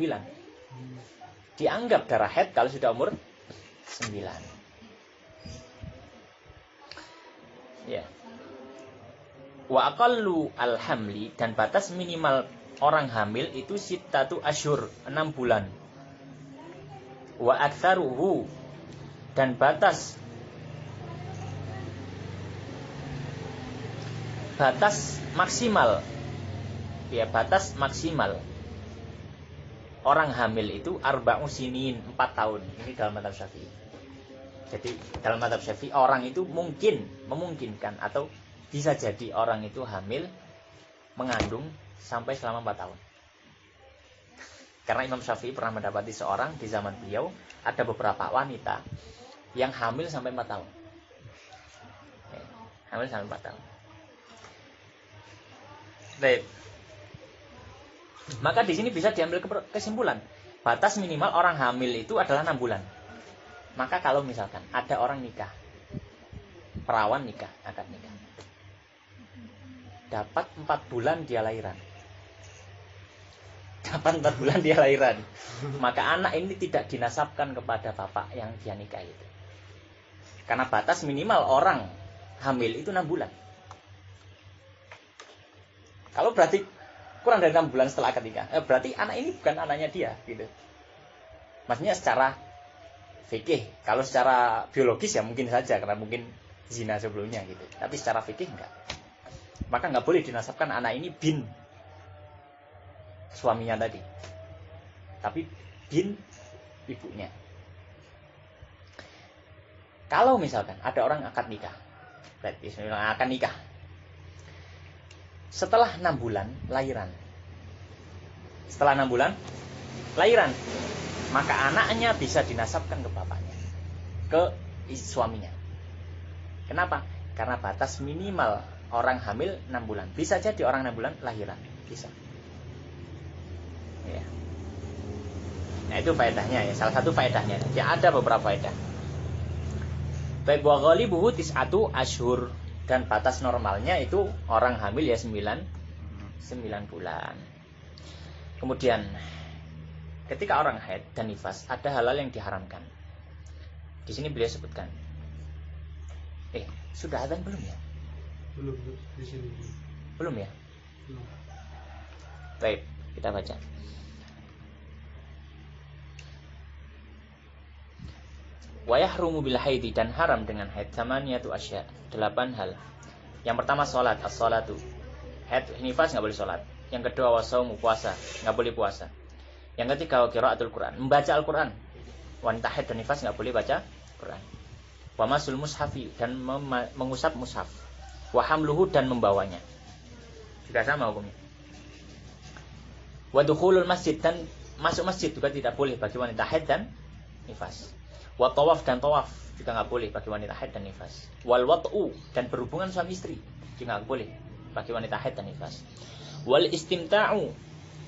Dianggap darah haid kalau sudah umur 9. Ya. Wa aqallu al-hamli, dan batas minimal orang hamil itu sittatu asyhur, 6 bulan. Wa aktsaruhu, dan batas maksimal, ya, batas maksimal orang hamil itu arba'u sinin, 4 tahun. Ini dalam mazhab Syafi'i. Jadi dalam mazhab Syafi'i orang itu memungkinkan atau bisa jadi orang itu hamil mengandung sampai selama 4 tahun. Karena Imam Syafi'i pernah mendapati seorang di zaman beliau, ada beberapa wanita yang hamil sampai 4 tahun. Hamil sampai 4 tahun. Baik. Maka di sini bisa diambil kesimpulan, batas minimal orang hamil itu adalah 6 bulan. Maka kalau misalkan ada orang nikah, perawan nikah, akad nikah, dapat 4 bulan dia lahiran. Dapat 4 bulan dia lahiran. Maka anak ini tidak dinasabkan kepada bapak yang dia nikah itu. Karena batas minimal orang hamil itu 6 bulan. Kalau berarti kurang dari 6 bulan setelah akad nikah, berarti anak ini bukan anaknya dia, gitu. Maksudnya secara fikih, kalau secara biologis ya mungkin saja, karena mungkin zina sebelumnya gitu. Tapi secara fikih enggak. Maka enggak boleh dinasabkan anak ini bin suaminya tadi, tapi bin ibunya. Kalau misalkan ada orang akad nikah, berarti akan nikah, setelah 6 bulan lahiran. Setelah 6 bulan lahiran, maka anaknya bisa dinasabkan ke bapaknya, ke suaminya. Kenapa? Karena batas minimal orang hamil 6 bulan. Bisa jadi orang 6 bulan lahiran, bisa. Ya. Nah, itu faedahnya ya, salah satu faedahnya. Ya, ada beberapa faedah. Baik, wa ghalibuhu tis'atu asyhur, dan batas normalnya itu orang hamil ya 9 bulan. Kemudian ketika orang haid dan nifas ada hal-hal yang diharamkan. Di sini beliau sebutkan. Sudah adzan belum ya? Belum di sini. Belum ya? Belum. Baik, kita baca. Wa yahrumu bil haidi, dan haram dengan haid samaniyatu asya, 8 hal. Yang pertama salat, as-salatu. Haid nifas enggak boleh salat. Yang kedua wasaumu, puasa, enggak boleh puasa. Yang ketiga qiraatul Quran, membaca Al-Qur'an. Wanita haid dan nifas enggak boleh baca Quran. Wa masul mushafi, dan mengusap mushaf. Wa hamluhu, dan membawanya. Juga sama hukumnya. Wa dukhulul masjid, dan masuk masjid juga tidak boleh bagi wanita haid dan nifas. Wa tawaf, dan tawaf juga nggak boleh bagi wanita haid dan nifas. Wal wat'u, dan berhubungan suami istri juga nggak boleh bagi wanita haid dan nifas. Wal istimta'u,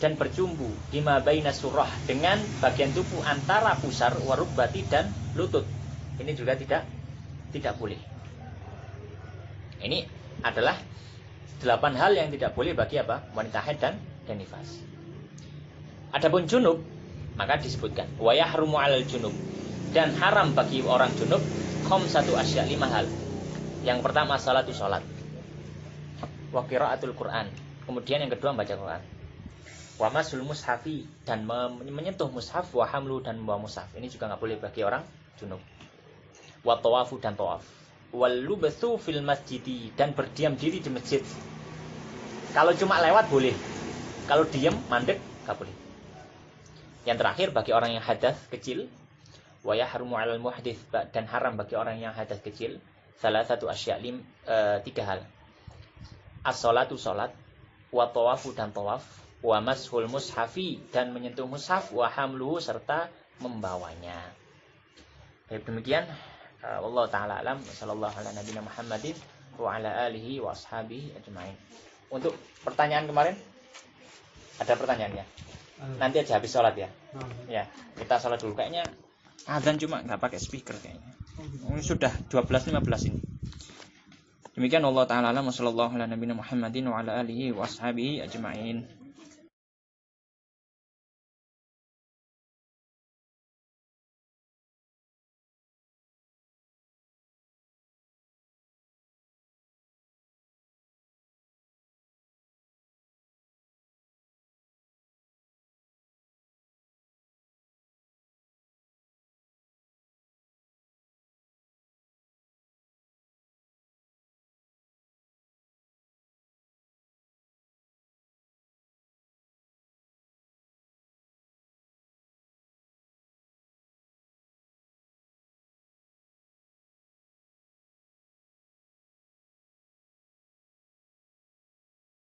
dan bercumbu bima baina surah, dengan bagian tubuh antara pusar warukbati dan lutut. Ini juga tidak boleh. Ini adalah 8 hal yang tidak boleh bagi apa? Wanita haid dan nifas. Adapun junub, maka disebutkan wa yahrumu 'alal junub, dan haram bagi orang junub khamsatu asya, 5 hal. Yang pertama salatu, salat. Wa qiraatul Quran. Kemudian yang kedua membaca Quran. Wa masul mushafi, dan menyentuh mushaf, wa hamlu, dan membawa mushaf. Ini juga enggak boleh bagi orang junub. Wa tawafu dan tawaf. Wal lubthu fil masjidi dan berdiam diri di masjid. Kalau cuma lewat boleh. Kalau diam mandek enggak boleh. Yang terakhir bagi orang yang hadas kecil, wa yahrumu 'alal muhdits dan haram bagi orang yang hadas kecil, salah satu asya' 3 hal. As-shalatu salat, wa tawafu dan tawaf, wa mashul mushafi dan menyentuh mushaf, wa hamluhu serta membawanya. Baik, demikian wallahu taala alam, sallallahu ala nabiyina Muhammadin wa ala alihi wa ashabihi ajmain. Untuk pertanyaan kemarin ada pertanyaannya. Nanti aja habis sholat ya. Ya, kita sholat dulu kayaknya. Azan cuma nggak pakai speaker kayaknya. Sudah 12:15 ini. Demikian Allah taala alam, sallallahu ala nabiyina Muhammadin wa ala alihi wa ashabihi ajmain.